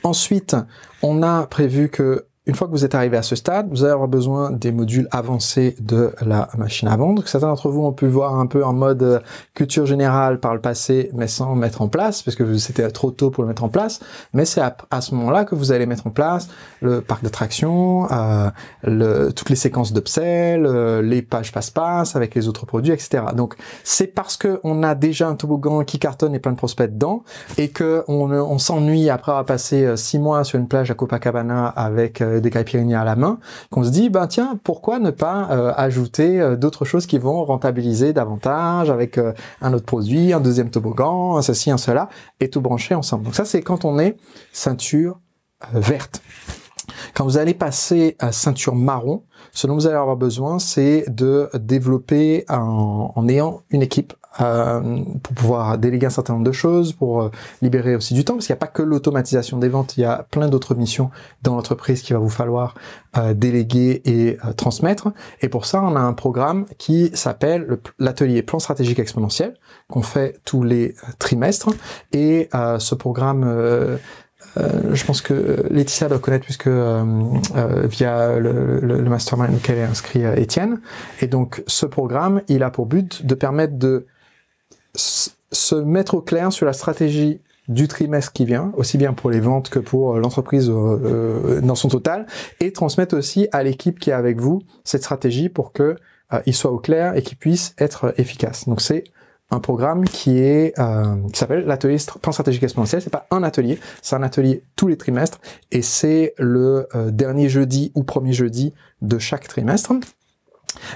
Ensuite, on a prévu que une fois que vous êtes arrivé à ce stade, vous allez avoir besoin des modules avancés de la machine à vendre. Certains d'entre vous ont pu voir un peu en mode culture générale par le passé, mais sans mettre en place, parce que c'était trop tôt pour le mettre en place. Mais c'est à ce moment-là que vous allez mettre en place le parc d'attractions, toutes les séquences d'upsell, les pages passe-passe avec les autres produits, etc. Donc, c'est parce que on a déjà un toboggan qui cartonne et plein de prospects dedans, et que on s'ennuie après avoir passé 6 mois sur une plage à Copacabana avec des caipirinhas à la main, qu'on se dit, ben tiens, pourquoi ne pas ajouter d'autres choses qui vont rentabiliser davantage avec un autre produit, un deuxième toboggan, un ceci, un cela, et tout brancher ensemble. Donc ça, c'est quand on est ceinture verte. Quand vous allez passer à ceinture marron, ce dont vous allez avoir besoin, c'est de développer en ayant une équipe pour pouvoir déléguer un certain nombre de choses, pour libérer aussi du temps, parce qu'il n'y a pas que l'automatisation des ventes, il y a plein d'autres missions dans l'entreprise qu'il va vous falloir déléguer et transmettre. Et pour ça, on a un programme qui s'appelle l'atelier plan stratégique exponentiel, qu'on fait tous les trimestres. Et ce programme... je pense que Laetitia doit connaître puisque via le mastermind auquel est inscrit Étienne. Et donc, ce programme, il a pour but de permettre de se mettre au clair sur la stratégie du trimestre qui vient, aussi bien pour les ventes que pour l'entreprise dans son total, et transmettre aussi à l'équipe qui est avec vous cette stratégie pour que il soit au clair et qu'il puisse être efficace. Donc c'est un programme qui s'appelle l'atelier plan stratégique exponentiel. C'est pas un atelier, c'est un atelier tous les trimestres et c'est le dernier jeudi ou premier jeudi de chaque trimestre.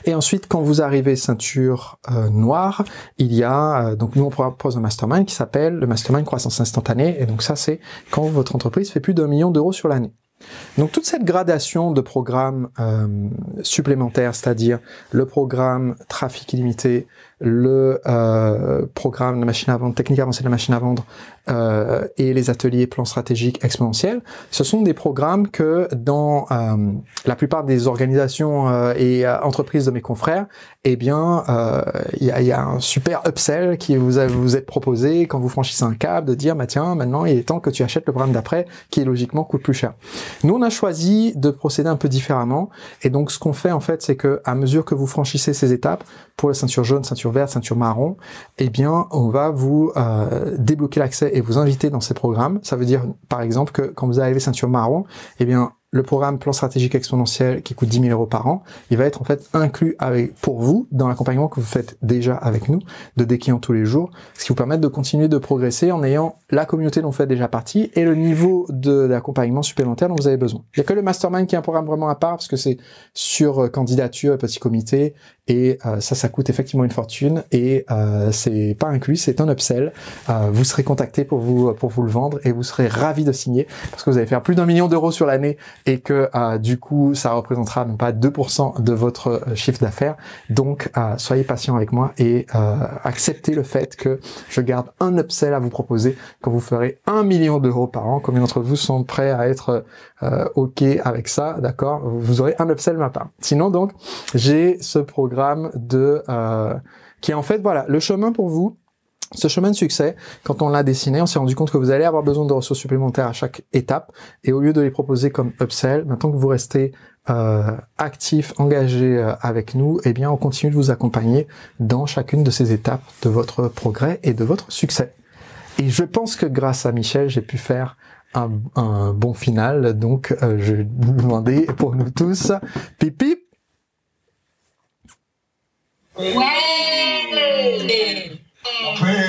Et ensuite, quand vous arrivez ceinture noire, il y a, donc nous on propose un mastermind qui s'appelle le mastermind croissance instantanée, et donc ça c'est quand votre entreprise fait plus d'1 million d'euros sur l'année. Donc toute cette gradation de programmes supplémentaires, c'est-à-dire le programme trafic illimité, le programme de machine à vendre, technique avancée de la machine à vendre et les ateliers plans stratégiques exponentiels, ce sont des programmes que dans la plupart des organisations et entreprises de mes confrères, eh bien, il y a un super upsell qui vous est proposé quand vous franchissez un cap, de dire, bah tiens, maintenant il est temps que tu achètes le programme d'après, qui logiquement coûte plus cher. Nous, on a choisi de procéder un peu différemment, et donc ce qu'on fait en fait, c'est que à mesure que vous franchissez ces étapes, pour la ceinture jaune, ceinture verte, ceinture marron, eh bien, on va vous débloquer l'accès et vous inviter dans ces programmes. Ça veut dire, par exemple, que quand vous arrivez ceinture marron, eh bien, le programme plan stratégique exponentiel qui coûte 10 000 euros par an, il va être en fait inclus pour vous dans l'accompagnement que vous faites déjà avec nous, de des clients tous les jours, ce qui vous permet de continuer de progresser en ayant la communauté dont vous faites déjà partie et le niveau d'accompagnement supplémentaire dont vous avez besoin. Il n'y a que le mastermind qui est un programme vraiment à part parce que c'est sur candidature, petit comité, et ça coûte effectivement une fortune et c'est pas inclus, c'est un upsell. Vous serez contacté pour vous le vendre et vous serez ravis de signer parce que vous allez faire plus d'1 million d'euros sur l'année et que du coup ça représentera même pas 2% de votre chiffre d'affaires. Donc soyez patient avec moi et acceptez le fait que je garde un upsell à vous proposer quand vous ferez 1 million d'euros par an. Combien d'entre vous sont prêts à être OK avec ça, d'accord? Vous aurez un upsell de ma part. Sinon donc, j'ai ce programme qui est en fait, voilà, le chemin pour vous. Ce chemin de succès, quand on l'a dessiné, on s'est rendu compte que vous allez avoir besoin de ressources supplémentaires à chaque étape. Et au lieu de les proposer comme upsell, maintenant que vous restez actif, engagé avec nous, eh bien, on continue de vous accompagner dans chacune de ces étapes de votre progrès et de votre succès. Et je pense que grâce à Michel, j'ai pu faire un bon final. Donc, je vais vous demander pour nous tous, pip pip. Ouais.